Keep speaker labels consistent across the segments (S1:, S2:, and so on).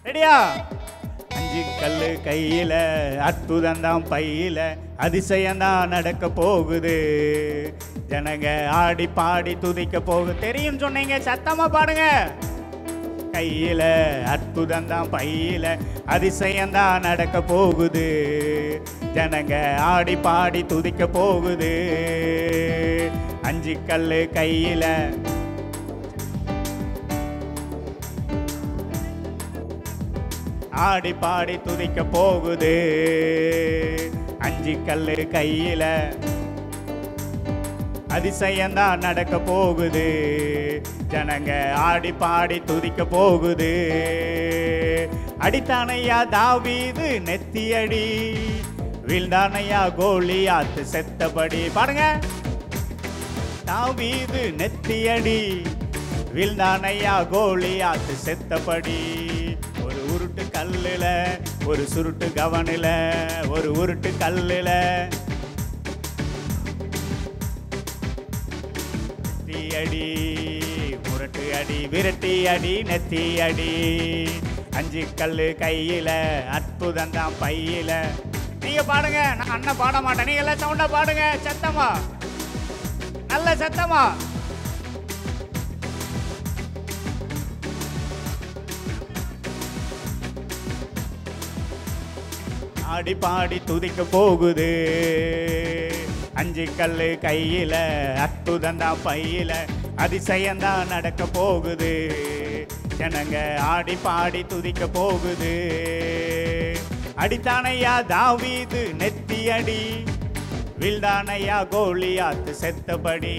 S1: ரெடியா? 5 கல்லு கையில, அற்புதம்தான் பையில, அதிசயம்தான் நடக்க போகுது. ஜனங்க ஆடி பாடி துதிக்க போகுது. தெரியும் சொன்னீங்க, சத்தமா பாடுங்க. கையில அற்புதம்தான் பையில, அதிசயம்தான் நடக்க போகுது. ஜனங்க ஆடி பாடி துதிக்க போகுது. 5 கல்லு கையில, ஆடி பாடி துதிக்க போகுது. 5 கல்லு கையில, அதிசயம்தான் நடக்க போகுது. ஜனங்க ஆடி பாடி துதிக்க போகுது. அடித்தானையா தாவீது நெத்தியடி, வீழ்ந்தானையா கோலியாத்து செத்தபடி. பாடுங்க. தாவீது நெத்தியடி, வீழ்ந்தானையா கோலியாத்து செத்தபடி. ஒரு உருட்டு கல்லுல, ஒரு சுருட்டு கவனில, ஒரு உருட்டு கல்லுல அடி, முரட்டு அடி, விரட்டி அடி, நெத்தி அடி. 5 கல்லு கையில, அற்புதம் தான் பையில. நீங்க பாடுங்க, நான் அண்ணன் பாட மாட்டேன். நீங்க எல்லாம் சவுண்டா பாடுங்க, சத்தமா, நல்ல சத்தமா. ஆடி பாடி துதிக்க போகுது. 5 கல்லு கையில, அற்புதம்தான் பையில, அதிசயம்தான் நடக்க போகுது. ஜனங்க ஆடி பாடி துதிக்க போகுது. அடித்தானையா தாவீது நெத்தியடி, வீழ்ந்தானையா கோலியாத்து செத்தபடி.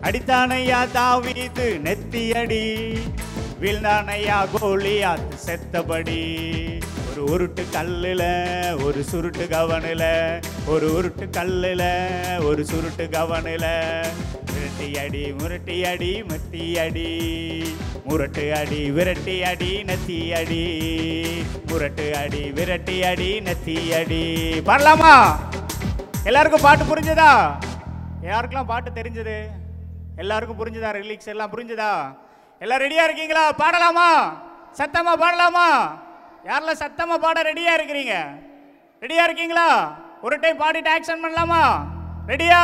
S1: அடித்தானையா தாவீது நெத்தியடி, வீழ்ந்தானையா கோலியாத்து செத்தபடி. ஒரு உருட்டு கல்லுல, ஒரு சுருட்டு கவனில, ஒரு உருட்டு கல்லுல, ஒரு சுருட்டு கவனில. விரட்டி அடி, முரட்டி அடி, மத்தி அடி, முரட்டு அடி, விரட்டி அடி, நெத்தி அடி, முரட்டு அடி, விரட்டி அடி, நெத்தி அடி. பாடலாமா? எல்லாருக்கும் பாட்டு புரிஞ்சதா? யாருக்கெல்லாம் பாட்டு தெரிஞ்சது? எல்லாருக்கும் புரிஞ்சதா? ரிலீக்ஸ் எல்லாம் புரிஞ்சதா? எல்லாம் ரெடியா இருக்கீங்களா? பாடலாமா? சத்தமா பாடலாமா? யாரெல்லாம் சத்தமா பாட ரெடியா இருக்கிறீங்க? ரெடியா இருக்கீங்களா? ஒரு டைம் பாடிட்டு ஆக்ஷன் பண்ணலாமா? ரெடியா?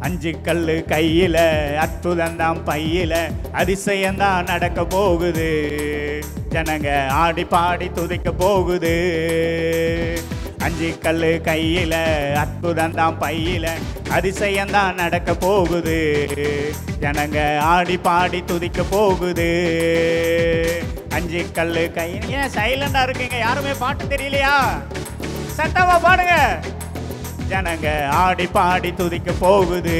S1: 5 கல்லு கையில, அற்புதம்தான் பையில, அதிசயம்தான் நடக்க போகுது. ஜனங்க ஆடி பாடி துதிக்க போகுது. 5 கல்லு கையில, அற்புதம்தான் பையில, அதிசயம்தான் நடக்க போகுது. ஜனங்க ஆடி பாடி துதிக்க போகுது. 5 கல்லு கையில. ஏன் சைலண்டா இருக்கீங்க? யாருமே பாட்டு தெரியலையா? சத்தமா பாடுங்க. ஜனங்க ஆடி பாடி துதிக்க போகுது.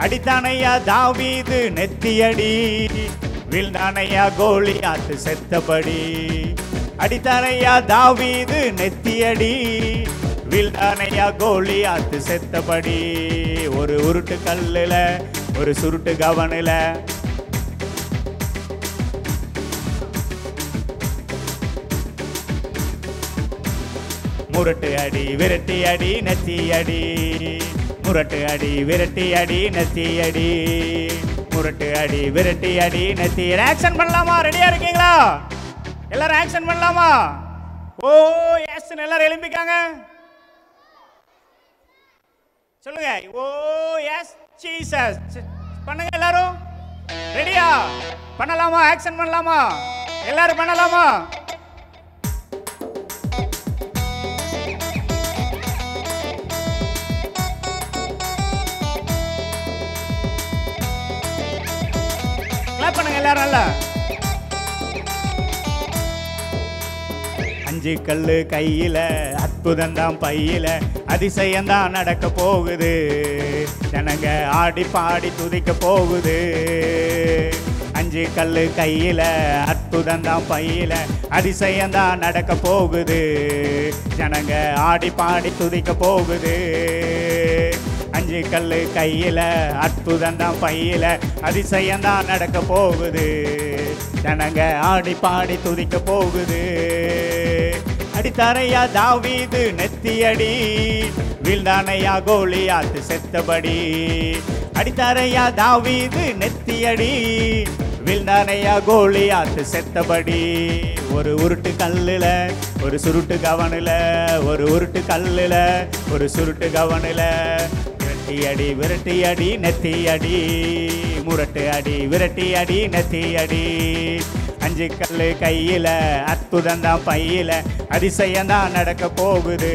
S1: அடித்தானையா தாவீது நெத்தியடி, வீழ்ந்தானையா கோலியாத்து செத்தபடி. அடித்தானையா தாவீது நெத்தியடி, வீழ்ந்தானையா கோலியாத்து செத்தபடி. ஒரு உருட்டு கல்லுல, ஒரு சுருட்டு கவனில, முரட்டு அடி, விரட்டி அடி, நெத்தி அடி, முரட்டு அடி, விரட்டி அடி, நெத்தி அடி, முரட்டு அடி, விரட்டி அடி, நெத்தி. ஆக்ஷன் பண்ணலாமா? ரெடியா இருக்கீங்களா? எல்லாரும் ஆக்ஷன் பண்ணலாமா? ஓ எஸ், எல்லாரும் எழும்பிக்காங்க. சொல்லுங்க. ஓ எஸ் ஜீசஸ். பண்ணுங்க எல்லாரும். ரெடியா? பண்ணலாமா? ஆக்ஷன் பண்ணலாமா? எல்லாரும் பண்ணலாமா? கிளாப் பண்ணுங்க எல்லாரும் நல்லா. 5 கல்லு கையில, அற்புதம்தான் பையில, அதிசயம்தான் நடக்க போகுது. ஜனங்க ஆடி பாடி துதிக்க போகுது. 5 கல்லு கையில, அற்புதம்தான் பையில, அதிசயம்தான் நடக்க போகுது. ஜனங்க ஆடி பாடி துதிக்க போகுது. 5 கல்லு கையில, அற்புதம்தான் பையில, அதிசயம்தான் நடக்க போகுது. ஜனங்க ஆடி பாடி துதிக்க போகுது. அடித்தாரையா தாவீது நெத்தியடி வீழ்ந்தானையா கோலியாத்து செத்தபடி அடித்தாரையா தாவீது நெத்தியடி வீழ்ந்தானையா கோலியாத்து செத்தபடி ஒரு உருட்டு கல்லுல ஒரு சுருட்டு கவனில ஒரு உருட்டு கல்லுல ஒரு சுருட்டு கவனில விரட்டி அடி விரட்டி அடி நெத்தி அடி முரட்டு அடி விரட்டி அடி நெத்தி அடி அஞ்சு கல்லு கையில அற்புதம் தான் பையில அதிசயம் தான் நடக்க போகுது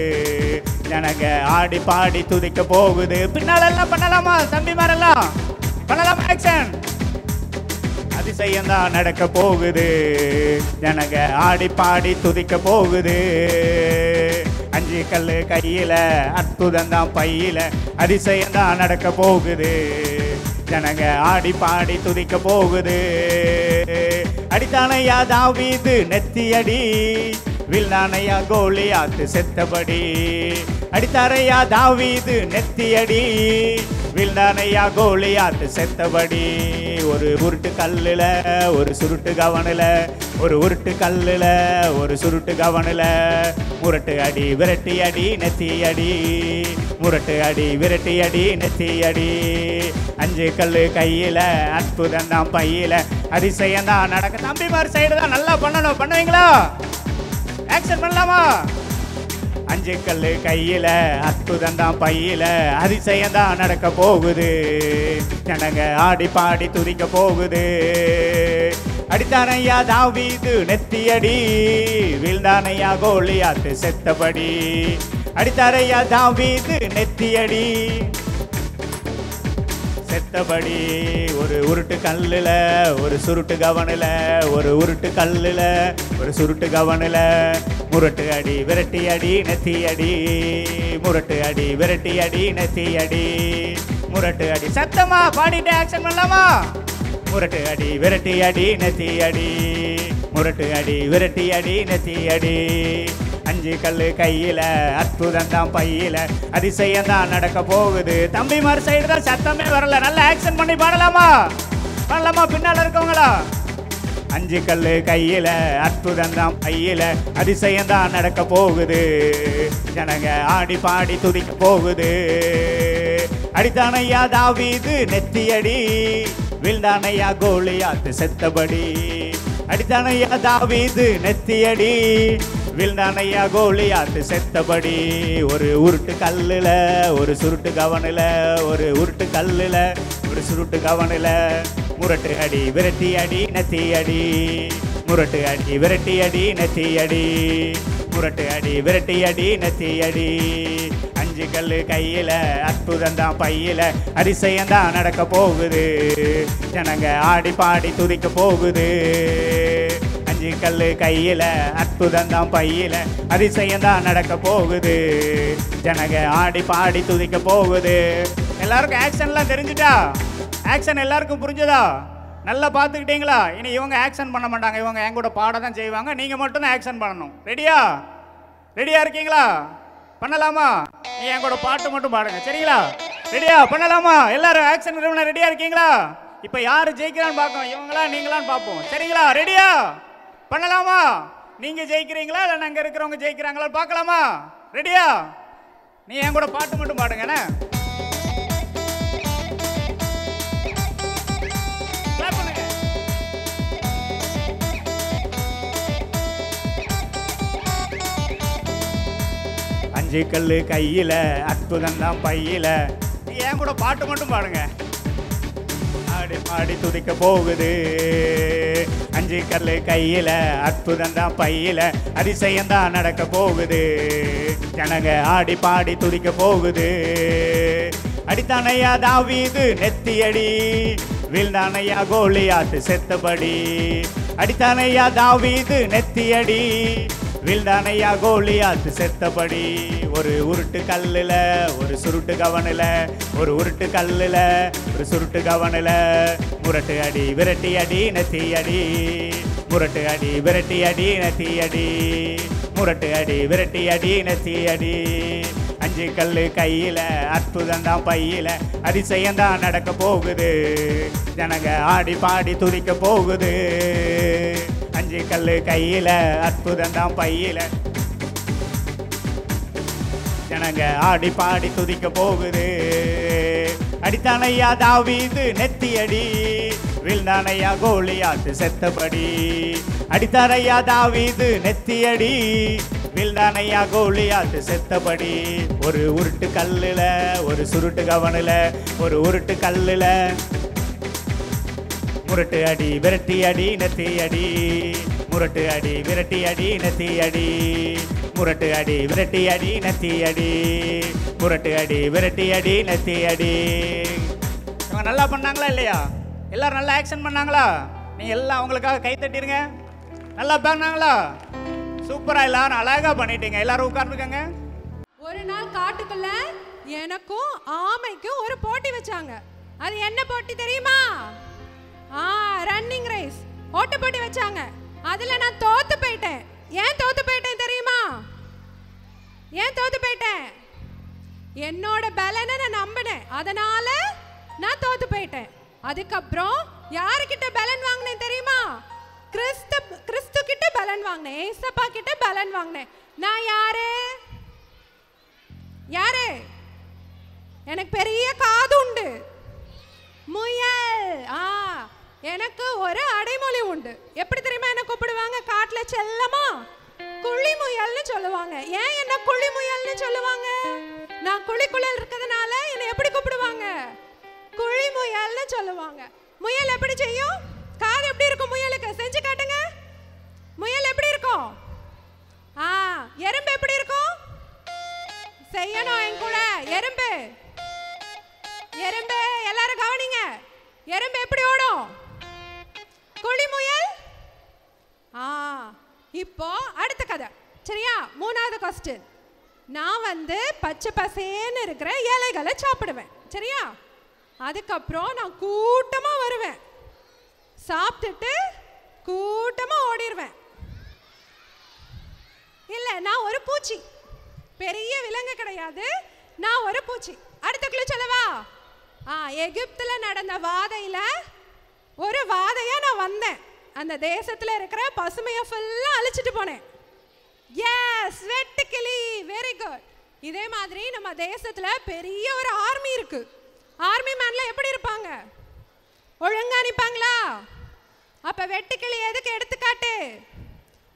S1: ஜனங்க ஆடி பாடி துதிக்க போகுது பின்னாலெல்லாம் பண்ணலாமா தம்பி மாரெல்லாம் பண்ணலாமா ஆக்ஷன் அதிசயம் தான் நடக்க போகுது ஜனங்க ஆடி பாடி துதிக்க போகுது அஞ்சு கல்லு கையில அற்புதம் தான் பையில அதிசயம் தான் நடக்க போகுது ஜனங்க ஆடி பாடி துதிக்க போகுது அடித்தானையா தாவீது நெத்தியடி வீழ்ந்தானையா கோலியாத்து செத்தபடி அடித்தாரையா தாவீது நெத்தியடி வீழ்ந்தானையா கோலியாத்து செத்தபடி ஒரு உருட்டு கல்லுல ஒரு சுருட்டு கவனில ஒரு உருட்டு கல்லுல ஒரு சுருட்டு கவனில முரட்டு அடி விரட்டி அடி நெத்தி அடி முரட்டு அடி விரட்டி அடி நெத்தி அடி அஞ்சு கல்லு கையில அற்புதம் தான் பையில அதிசயம் தான் நடக்க தம்பி மாதிரி சைடு தான் நல்லா பண்ணணும் பண்ணுவீங்களா ஆக்ஷன் பண்ணலாமா அஞ்சு கல்லு கையில அற்புதம் தான் பையில அதிசயம் தான் நடக்க போகுது ஜனங்க ஆடி பாடி துதிக்க போகுது அடித்தானையா தாவீது நெத்தியடி வீழ்ந்தானையா கோலியாத்து செத்தபடி அடித்தாரையா தாவீது நெத்தியடி செத்தபடி ஒரு உருட்டு கல்லுல ஒரு சுருட்டு கவனில ஒரு உருட்டு கல்லுல ஒரு சுருட்டு கவனில முரட்டு அடி விரட்டி அடி நெத்தி அடி முரட்டு அடி விரட்டி அடி நெத்தி அடி முரட்டு அடி சத்தமா பாடிட்டு ஆக்ஷன் பண்ணலாமா முரட்டு அடி விரட்டி அடி நெத்தி அடி முரட்டு அடி விரட்டி அடி நெத்தி அடி அஞ்சு கல்லு கையில அற்புதம் தான் பையில அதிசயம் தான் நடக்க போகுது தம்பி மாதிரி சைடு தான் சத்தமே வரல நல்ல ஆக்ஷன் பண்ணி பாடலாமா பண்ணலாமா பின்னால இருக்கவங்களா அஞ்சு கல்லு கையில அற்புதம் தான் பையில அதிசயம் தான் நடக்க போகுது ஜனங்க ஆடி பாடி துதிக்க போகுது அடித்தானையா தாவீது நெத்தியடி வீழ்ந்தானையா கோலியாத்து செத்தபடி அடித்தானையா தாவீது நெத்தியடி வீழ்ந்தானையா கோலியாத்து செத்தபடி ஒரு உருட்டு கல்லுல ஒரு சுருட்டு கவனில ஒரு உருட்டு கல்லுல ஒரு சுருட்டு கவனில முரட்டு அடி விரட்டி அடி நெத்தி அடி முரட்டு அடி விரட்டி அடி நெத்தி அடி முரட்டு அடி விரட்டி அடி நெத்தி அடி அஞ்சு கல்லு கையில அற்புதம் தான் பையில அதிசயம் தான் நடக்க போகுது ஜனங்க ஆடி பாடி துதிக்க போகுது அஞ்சு கல்லு கையில அற்புதம் தான் பையில அதிசயம் தான் நடக்க போகுது ஜனங்க ஆடி பாடி துதிக்க போகுது எல்லாருக்கும் ஆக்ஷன்லாம் தெரிஞ்சுட்டா ஆக்ஷன் எல்லாருக்கும் புரிஞ்சதா நல்லா பார்த்துக்கிட்டீங்களா இனி இவங்க ஆக்ஷன் பண்ண மாட்டாங்க இவங்க என் கூட பாட தான் செய்வாங்க நீங்கள் மட்டும்தான் ஆக்ஷன் பண்ணணும் ரெடியா ரெடியா இருக்கீங்களா பண்ணலாமா நீ என் கூட பாட்டு மட்டும் பாடுங்க சரிங்களா ரெடியா பண்ணலாமா எல்லாரும் ஆக்ஷன் ரெடியா இருக்கீங்களா இப்போ யாரு ஜெயிக்கிறான்னு பார்ப்போம் இவங்களா நீங்களான்னு பார்ப்போம் சரிங்களா ரெடியா பண்ணலாமா நீங்க ஜெயிக்கிறீங்களா இல்லை நாங்கள் இருக்கிறவங்க ஜெயிக்கிறாங்களா பார்க்கலாமா ரெடியா நீ என் கூட பாட்டு மட்டும் பாடுங்கண்ணே அஞ்சு கல்லு கையில அற்புதம் தான் பையில நீ ஏன் கூட பாட்டு மட்டும் பாடுங்க ஆடி பாடி துதிக்க போகுது அஞ்சு கல்லு கையில அற்புதம் தான் பையில அதிசயம் தான் நடக்க போகுது ஜனங்க ஆடி பாடி துதிக்க போகுது அடித்தானையா தாவீது நெத்தியடி வீழ்ந்தானையா கோலியாத்து செத்தபடி அடித்தானையா தாவீது நெத்தியடி வீழ்ந்தானையா கோலியாத்து செத்தபடி ஒரு உருட்டு கல்லுல ஒரு சுருட்டு கவனில ஒரு உருட்டு கல்லுல ஒரு சுருட்டு கவனில முரட்டு அடி விரட்டி அடி நெத்தி அடி முரட்டு அடி விரட்டி அடி நெத்தி அடி முரட்டு அடி விரட்டி அடி நெத்தி அடி அஞ்சு கல்லு கையில அற்புதம் தான் பையில அதிசயம் தான் நடக்க போகுது ஜனங்க ஆடி பாடி துதிக்க போகுது அஞ்சு கல்லு கையில அற்புதம் தான் பையில ஜனங்க ஆடி பாடி துதிக்க போகுது. அடித்தானையா தாவீது நெத்தி அடி, வீழ்ந்தானையா கோலியாத்து செத்தபடி. அடித்தாரையா தாவீது நெத்தி அடி, வீழ்ந்தானையா கோலியாத்து செத்தபடி. ஒரு உருட்டு கல்லுல ஒரு சுருட்டு கவனுல, ஒரு உருட்டு கல்லுல முரட்டு அடி விரட்டி அடி நெத்தி அடி. முரட்டு அடி விரட்டி அடி நெத்தி அடி. முரட்டு அடி விரட்டி அடி நெத்தி அடி. முரட்டு அடி விரட்டி அடி நெத்தி அடி. இவங்க நல்லா பண்ணாங்களா இல்லையா? எல்லாரும் நல்லா ஆக்ஷன் பண்ணாங்களா? நீங்க எல்லாம் அவங்களுக்காக கை தட்டிடுங்க. நல்லா பண்ணாங்களா? சூப்பரா எல்லாரும் அழகா பண்ணிட்டீங்க. எல்லாரும் உட்கார்ந்துக்கங்க.
S2: ஒரு நாள் காட்டுக்குள்ள எனக்கும் ஆமைக்கும் ஒரு போட்டி வச்சாங்க. அது என்ன போட்டி தெரியுமா? ரன்னிங் ரேஸ், ஓட்ட போட்டி வச்சாங்க. அதுல நான் தோத்து போயிட்டேன். ஏன் தோத்து போயிட்டேன் தெரியுமா? ஏன் தோத்து போயிட்டேன்? என்னோட பலனை நான் நம்பினேன், அதனால நான் தோத்து போயிட்டேன். அதுக்கப்புறம் யாருக்கிட்ட பலன் வாங்கினேன் தெரியுமா? கிறிஸ்து கிட்ட பலன் வாங்கினேன், ஏசப்பா கிட்ட பலன் வாங்கினேன். நான் யாரு? யாரு? எனக்கு பெரிய காது உண்டு, முயல். எனக்கு ஒரு அடைமொழி உண்டு. எப்படி தெரியுமா என்ன கூப்பிடுவாங்க காட்டுல செல்லமா? குழி முயல்னு சொல்லுவாங்க. ஏன் என்ன குழி முயல்னு சொல்லுவாங்க? நான் குழிக்குள்ள இருக்கிறதுனால என்ன எப்படி கூப்பிடுவாங்க? குழி முயல்னு சொல்லுவாங்க. முயல் எப்படி செய்யும்? காது எப்படி இருக்கும் முயலுக்கு? செஞ்சு காட்டுங்க. முயல் எப்படி இருக்கும்? எறும்பு எப்படி இருக்கும்? செய்யணும் என் கூட. எறும்பு எறும்பு எல்லாரும் கவனிங்க. எறும்பு எப்படி ஓடும்? குழி முயல். இப்போ அடுத்த கதை சரியா? மூணாவது கொஸ்டின். நான் பச்சை பசேன்னு இருக்கிற இலைகளை சாப்பிடுவேன் சரியா? அதுக்கப்புறம் நான் கூட்டமா வருவேன், சாப்பிட்டுட்டு கூட்டமா ஓடிடுவேன். இல்ல, நான் ஒரு பூச்சி, பெரிய விலங்கு கிடையாது, நான் ஒரு பூச்சி. அடுத்த கிளு சொல்லவா? எகிப்துல நடந்த வாதையில ஒரு வாதையா நான் வந்தேன். அந்த தேசத்துல இருக்கிற பசுமையை ஃபுல்லா அழிச்சிட்டு போனேன். எஸ், வெட்டுக்கிளி. Very good. இதே மாதிரி நம்ம தேசத்துல பெரிய ஒரு ஆர்மி இருக்கு. ஆர்மி மேன்ல எப்படி இருப்பாங்க? ஒழுங்கா நிப்பாங்களா? அப்ப வெட்டுக்கிளி எதுக்கு எடுத்துக்காட்டு?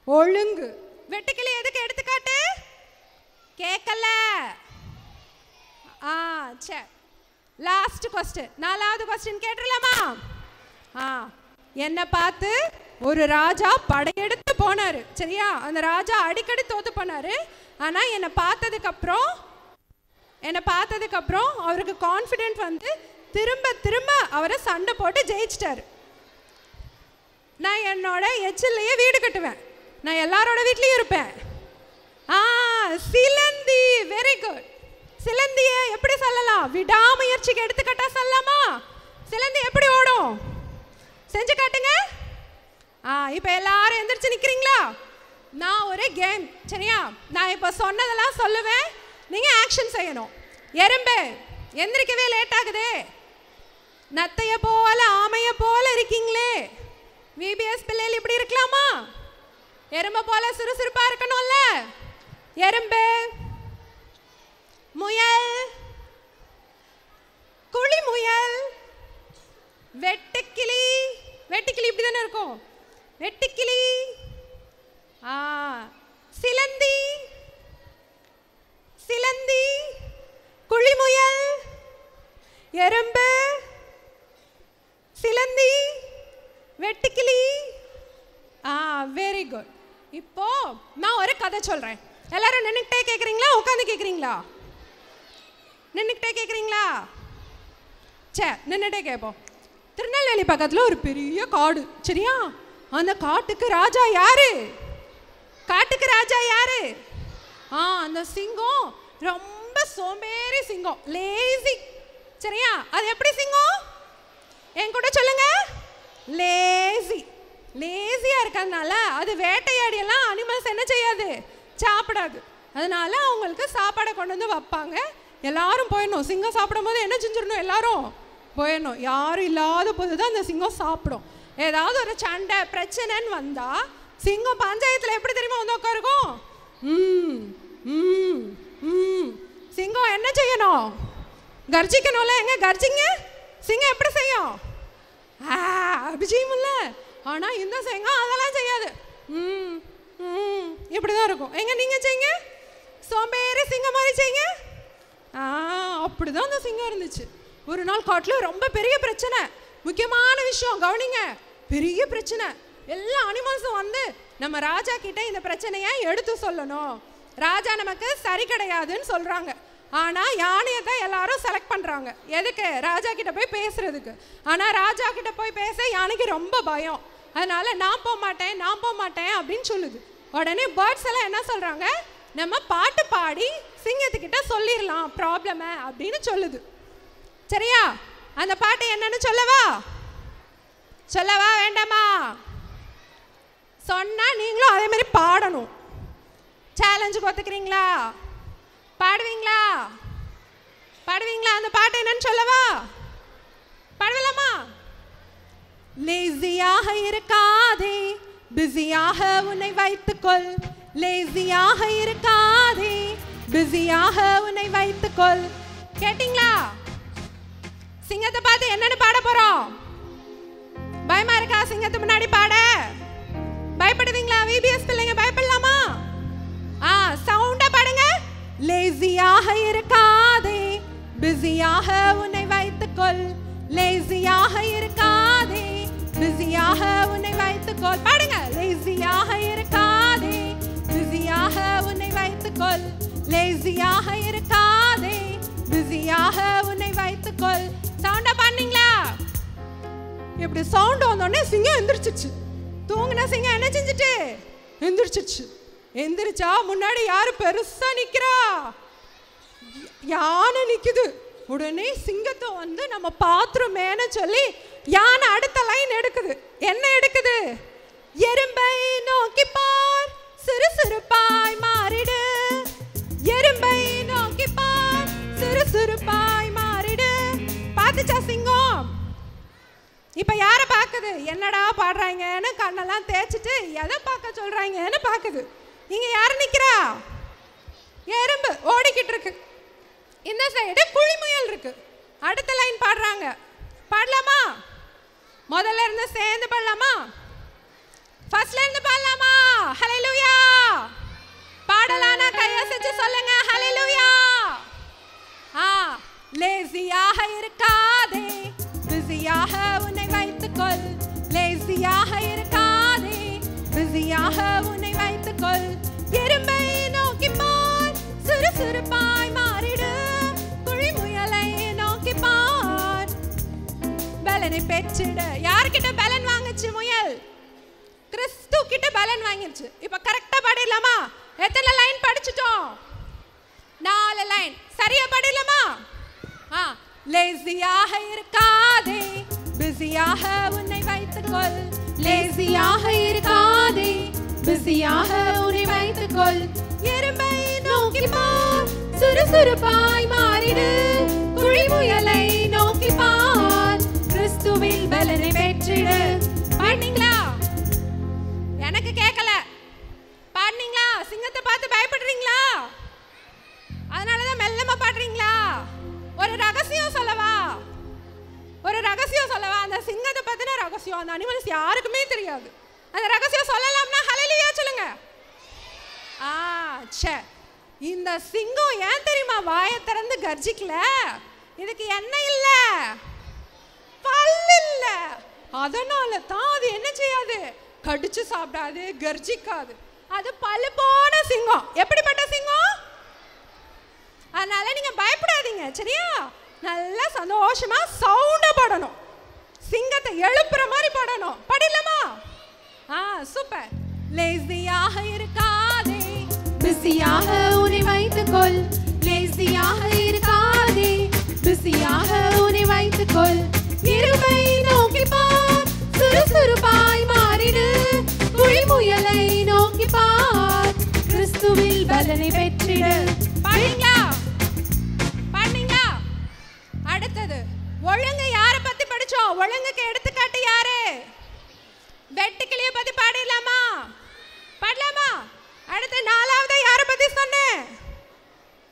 S2: ஒழுங்கு. வெட்டுக்கிளி எதுக்கு எடுத்துக்காட்டு? கேட்கல. சரி, லாஸ்ட் கொஸ்டின், நாலாவது கொஸ்டின் கேட்டுடலாமா? என்னை பார்த்து ஒரு ராஜா படையெடுத்து போனாரு சரியா? அந்த ராஜா அடிக்கடி தோத்து போனாரு. ஆனா என்னை பார்த்ததுக்கு அப்புறம் அவருக்கு கான்ஃபிடென்ட் திரும்ப திரும்ப அவரை சண்டை போட்டு ஜெயிச்சிட்டாரு. நான் என்னோட எச்சிலையே வீடு கட்டுவேன், நான் எல்லாரோட வீட்லயும் இருப்பேன். சிலந்தி. Very good. சிலந்தியை எப்படி சொல்லலாம்? விடாமுயற்சிக்கு எடுத்துக்கிட்டா சொல்லலாமா? சிலந்தி எப்படி ஓடும்? செஞ்சு காட்டுங்க. இப்போ எல்லாரும் எந்திரிச்சு நிக்கிறீங்களா? நான் ஒரு கேம் சரியா? நான் இப்போ சொன்னதெல்லாம் சொல்லுவேன், நீங்க ஆக்ஷன் செய்யணும். எறும்பு, எந்திரிக்கவே லேட் ஆகுது. நத்தைய போல ஆமைய போல இருக்கீங்களே, விபிஎஸ் பிள்ளைகள் இப்படி இருக்கலாமா? எறும்பு போல சுறுசுறுப்பா இருக்கணும்ல. எறும்பு, முயல், குழி முயல், வெட்டுக்கிளி. வெட்டுக்கிளி இப்படி தானே இருக்கும். வெட்டுக்கிளி, சிலந்தி, சிலந்தி, குழி முயல், எறும்பு, சிலந்தி, வெட்டுக்கிளி. Very good. இப்போ நான் ஒரு கதை சொல்றேன். எல்லாரும் நின்னுக்கிட்டே கேட்குறீங்களா, உட்காந்து கேட்குறீங்களா? நின்னுக்கிட்டே கேட்குறீங்களா? சரி, நின்னுட்டே கேட்போம். திருநெல்வேலி பக்கத்தில் ஒரு பெரிய காடு சரியா? அந்த காட்டுக்கு ராஜா யாரு? காட்டுக்கு ராஜா யாரு? அந்த சிங்கம் ரொம்ப சோம்பேறி சிங்கம், லேசி சரியா? அது எப்படி சிங்கம்? என் கூட சொல்லுங்க. லேசி. லேசியா இருக்கிறதுனால அது வேட்டையாடியெல்லாம் அனிமல்ஸ் என்ன செய்யாது? சாப்பிடாது. அதனால அவங்களுக்கு சாப்பாடை கொண்டு வந்து வைப்பாங்க. எல்லாரும் போயிடணும். சிங்கம் சாப்பிடும் போது என்ன செஞ்சிடணும்? எல்லாரும் போயிடணும். யாரும் இல்லாத போது தான் அந்த சிங்கம் சாப்பிடும். ஏதாவது ஒரு சண்டை பிரச்சனைன்னு வந்தா சிங்கம் பஞ்சாயத்துல எப்படி தெரியுமா வந்து உட்காருக்கும்? சிங்கம் என்ன செய்யணும்? கர்ஜிக்கணும்ல. எங்க கர்ஜிங்க? சிங்கம் எப்படி செய்யும்? அப்படி செய்யும்ல. ஆனால் இந்த சிங்கம் அதெல்லாம் செய்யாது. இப்படி தான் இருக்கும். எங்க நீங்கள் செய்யுங்க, சோம்பேறி சிங்கம் மாதிரி செய்யுங்க. அப்படி தான் அந்த சிங்கம் இருந்துச்சு. ஒரு நாள் காட்டில் ரொம்ப பெரிய பிரச்சனை, முக்கியமான விஷயம் கவனிங்க, பெரிய பிரச்சனை. எல்லா அனிமல்ஸும் வந்து நம்ம ராஜா கிட்ட இந்த பிரச்சனையை எடுத்து சொல்லணும். ராஜா நமக்கு சரி கிடையாதுன்னு சொல்கிறாங்க. ஆனால் யானையை தான் எல்லாரும் செலக்ட் பண்ணுறாங்க. எதுக்கு? ராஜா கிட்ட போய் பேசுறதுக்கு. ஆனால் ராஜா கிட்ட போய் பேச யானைக்கு ரொம்ப பயம். அதனால நான் போக மாட்டேன் அப்படின்னு சொல்லுது. உடனே பேர்ட்ஸ் எல்லாம் என்ன சொல்கிறாங்க, நம்ம பாட்டு பாடி சிங்கத்துக்கிட்ட சொல்லிடலாம் ப்ராப்ளமை அப்படின்னு சொல்லுது. சரியா? அந்த பாட்டு என்னன்னு சொல்லவா வேண்டாமா? சொன்னால் நீங்களும் அதே மாதிரி பாடணும். சேலஞ்சுக்கு ஒத்துக்கிறீங்களா? பாடுவீங்களா? அந்த பாட்டு என்னன்னு சொல்லவா? பாடலாமா? லேசியாக இருக்காதே, பிஸியாக உன்னை வைத்துக்கொள். லேசியாக இருக்காதே, பிஸியாக உன்னை வைத்துக்கொள். கேட்டிங்களா? சிங்கத்தை பார்த்து என்னன்னு பாட போறோம்? பயமா இருக்கா சிங்கத்து முன்னாடி பாட? பயப்படுவீங்களா? விபிஎஸ் பிள்ளைங்க பயப்படலாமா? சவுண்டா பாடுங்க. லேசியாக இருக்காதே, பிஸியாக உன்னை வைத்துக்கொள். லேசியாக இருக்காதே, பிஸியாக உன்னை வைத்துக்கொள். பாடுங்க. லேசியாக இருக்காதே, பிஸியாக உன்னை வைத்துக்கொள். லேசியாக இருக்காதே, பிஸியாக உன்னை வைத்துக்கொள். சவுண்டா பாடுனீங்களா? இப்படி சவுண்ட் வந்தோடனே சிங்கம் எந்திரிச்சிச்சு. தூங்கின சிங்கம் என்ன செஞ்சுட்டு எந்திரிச்சிச்சு. எந்திரிச்சா முன்னாடி யாரு பெருசா நிக்கிறா? யானை நிக்குது. உடனே சிங்கத்தை வந்து நம்ம பாத்துருமேன்னு சொல்லி யானை அடுத்த லைன் எடுக்குது. என்ன எடுக்குது? எறும்பை நோக்கி பார், சுறுசுறுப்பாய் மாறிடு. எறும்பை நோக்கி பார், சுறுசுறுப்பாய் மாறிடு. பாத்துச்சா சிங்கம்? இப்ப யாரை பாக்குது? என்னடா பாடுறாங்கன்னு கண்ணெல்லாம் தேய்ச்சிட்டு எதை பார்க்க சொல்றாங்கன்னு பாக்குது. இங்க யாரு நிக்கிறா? எறும்பு ஓடிக்கிட்டு இருக்கு. இந்த சைடு குழிமுயல் இருக்கு. அடுத்த லைன் பாடுறாங்க. பாடலாமா? முதல்ல இருந்து சேர்ந்து பாடலாமா? ஃபர்ஸ்ட்ல இருந்து பாடலாமா? ஹல்லேலூயா. பாடலானா கையசைச்சு சொல்லுங்க ஹல்லேலூயா. லேசியாக இருக்காதே, பிஸியாக உன்னை வைத்துக்கொள். லேசியாக இருக்காதே, பிஸியாக உன்னை வைத்துக்கொள். எறும்பை நோக்கி பார், சுறுசுறுப்பாய் மாறிடு. குழிமுயலை நோக்கி பார், பலனை பெற்றிடு. யார்கிட்ட பலன் வாங்குச்சு முயல்? கிறிஸ்து கிட்ட பலன் வாங்கிருச்சு. இப்ப கரெக்டா பாடிடலாமா? எத்தனை லைன் படிச்சிட்டோம்? 4 லைன். சரியா பாடிடலாமா? லேசியாக இருக்காதே, பிஸியாக உன்னை வைத்துக்கொள். லேசியாக இருக்காதே, பிஸியாக உன்னை வைத்துக்கொள். எறும்பை நோக்கி பார், சுறுசுறுப்பாய் மாறிடு. குழிமுயலை நோக்கி பார், கிறிஸ்துவில் பலனை பெற்றிடு. பாடுனீங்களா? எனக்கு கேட்கல. பாடுனீங்களா? சிங்கத்தை பார்த்து பயப்படுறீங்களா? அதனாலதான் மெல்லமா பாடுறீங்களா? ஒரு ரகசியம் சொல்லவா? அந்த சிங்கத்தை பத்தின ரகசியம் அந்த அனிமல்ஸ் யாருக்குமே தெரியாது. அந்த ரகசியம் சொல்லலாம்னா ஹல்லேலூயா சொல்லுங்க. இந்த சிங்கம் ஏன் தெரியுமா வாயை திறந்து கர்ஜிக்கல? இதுக்கு என்ன இல்ல, பல்லு இல்ல. அதனால தான் அது என்ன செய்யாது, கடிச்சு சாப்பிடாது, கர்ஜிக்காது. அது பல்லு போன சிங்கம். எப்படிப்பட்ட சிங்கம்? அதனால நீங்க பயப்படாதீங்க சரியா? நல்லா சந்தோஷமா சவுண்டா பாடணும். சிங்கத்தை எழுப்புற மாதிரி பாடணும். பாடலாமா? சூப்பர். லேசியாக இருக்காதே, பிஸியாக உன்னை வைத்துக்கொள். லேசியாக இருக்காதே, பிஸியாக உன்னை வைத்துக்கொள். எறும்பை நோக்கி பார், சுறுசுறுப்பாய் மாறிடு. குழிமுயலை நோக்கி பார், கிறிஸ்துவில் பலனை பெற்றிடு. பாடுங்களா? பாடுங்களா? அடுத்தது ஒழுங்கு. யாரை பத்தி படிச்சோம்? ஒழுங்குக்கு எடுத்துக்காட்டு யாரு? வெட்டுக்கிளிய பத்தி பாடலாமா? பாடலாமா? அடுத்து 4வது யாரை பத்தி சொன்னேன்?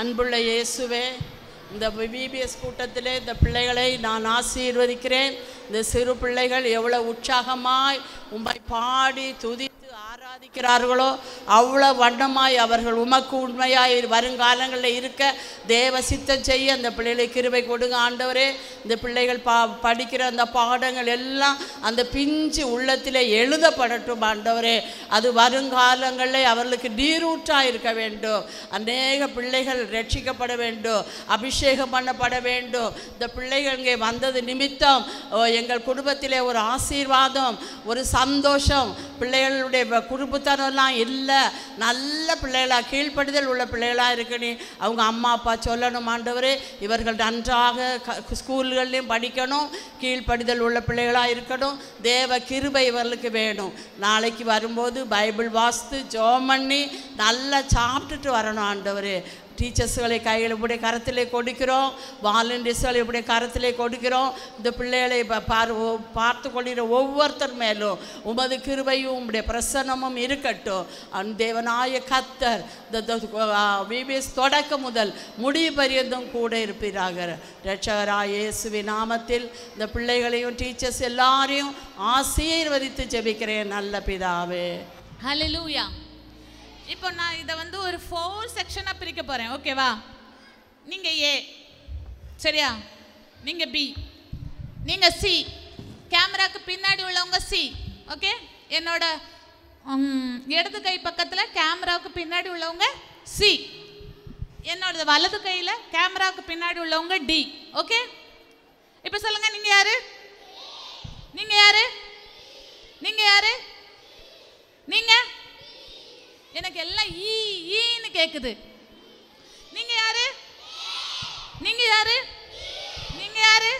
S3: அன்புள்ள இயேசுவே, இந்த விபிஎஸ் கூட்டத்திலே இந்த பிள்ளைகளை நான் ஆசீர்வதிக்கிறேன். இந்த சிறு பிள்ளைகள் எவ்வளோ உற்சாகமாய் உம்மை பாடி துதித்து ஆராதிக்கிறார்களோ அவ்வளோ வண்ணமாய் அவர்கள் உமக்கு உண்மையாய் வருங்காலங்களில் இருக்க தேவ சித்தம் செய்ய அந்த பிள்ளைகளை கிருபை கொடுங்க ஆண்டவரே. இந்த பிள்ளைகள் படிக்கிற அந்த பாடங்கள் எல்லாம் அந்த பிஞ்சு உள்ளத்தில் எழுதப்படட்டும் ஆண்டவரே. அது வருங்காலங்களில் அவர்களுக்கு நீரூற்றாக இருக்க வேண்டும். அநேக பிள்ளைகள் ரட்சிக்கப்பட வேண்டும், அபிஷேகம் பண்ணப்பட வேண்டும். இந்த பிள்ளைகள் இங்கே வந்தது நிமித்தம் எங்கள் குடும்பத்திலே ஒரு ஆசீர்வாதம், ஒரு சந்தோஷம். பிள்ளைகளுடைய குடும்பத்தனெல்லாம் இல்லை, நல்ல பிள்ளைகளாக கீழ்ப்படுதல் உள்ள பிள்ளைகளாக இருக்கணும். அவங்க அம்மா அப்பா சொல்லணும் ஆண்டவரே, இவர்கள் நன்றாக ஸ்கூல்கள்லையும் படிக்கணும், கீழ்ப்படுதல் உள்ள பிள்ளைகளாக இருக்கணும். தேவ கிருபை இவர்களுக்கு வேணும். நாளைக்கு வரும்போது பைபிள் வாசித்து ஜெபம் பண்ணி நல்லா சாப்பிட்டுட்டு வரணும் ஆண்டவரே. டீச்சர்ஸ்களை கையில் இப்படி கரத்திலே கொடுக்கிறோம், வாலண்டியர்ஸ்களை இப்படி கரத்திலே கொடுக்கிறோம். இந்த பிள்ளைகளை பார்த்து கொள்கிற ஒவ்வொருத்தர் மேலும் உமது கிருபையும் உம்முடைய பிரசன்னமும் இருக்கட்டும். தேவனாய கர்த்தர் இந்த விபிஎஸ் தொடக்க முதல் முடிவு பரியந்தம் கூட இருப்பீராக. இரட்சகராய இயேசுவின் நாமத்தில் இந்த பிள்ளைகளையும் டீச்சர்ஸ் எல்லாரையும் ஆசீர்வதித்து ஜெபிக்கிறேன் நல்ல பிதாவே.
S4: ஹல்லேலூயா. இப்போ நான் இதை ஒரு 4 செக்ஷனாக பிரிக்க போகிறேன். ஓகேவா? நீங்கள் ஏ, சரியா? நீங்கள் பி, நீங்கள் சி. கேமராக்கு பின்னாடி உள்ளவங்க சி. ஓகே? என்னோட இடது கை பக்கத்தில் கேமராவுக்கு பின்னாடி உள்ளவங்க சி. என்னோட வலது கையில் கேமராவுக்கு பின்னாடி உள்ளவங்க டி. ஓகே? இப்போ சொல்லுங்கள், நீங்கள் யாரு? நீங்கள் யாரு? நீங்கள் யாரு? நீங்கள்? எனக்கு எல்லாம் ஈன்னு கேக்குது. நீங்க யாரு? நீங்க யாரு? நீங்க யாரு?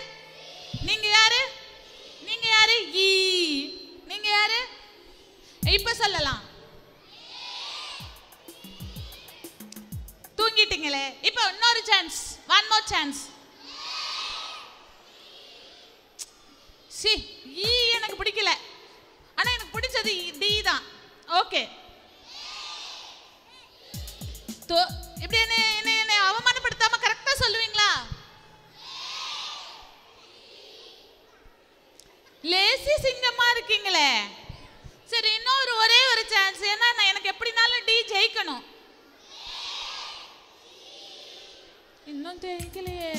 S4: நீங்க யாரு? நீங்க யாரு? ஈ. நீங்க யாரு? இப்ப சொல்லலாம். தூங்கிட்டீங்களே. இப்ப இன்னொரு சான்ஸ். One more chance. சி, ஈ எனக்கு பிடிக்கல, ஆனா எனக்கு பிடிச்சது டி தான். ஓகே, இப்படி என்ன அவமானப்படுத்தாம கரெக்டா சொல்லுவீங்களா? லேசி சிங்கமா இருக்கீங்களே. சரி, இன்னொரு ஒரே ஒரு சான்ஸ். ஏன்னா எனக்கு எப்படினாலும் டி ஜெயிக்கணும். இன்னும் ஜெயிக்கலையே.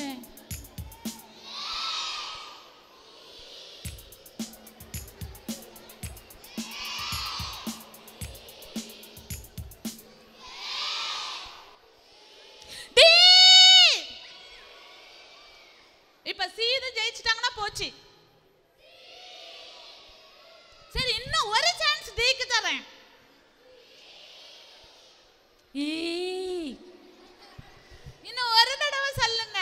S4: இப்ப சீது ஜெயிச்சிட்டாங்கன்னா போச்சு. சரி, இன்னும் ஒரு சான்ஸ் டீக்கு தரேன். இன்னும் ஒரு தடவை சொல்லுங்க.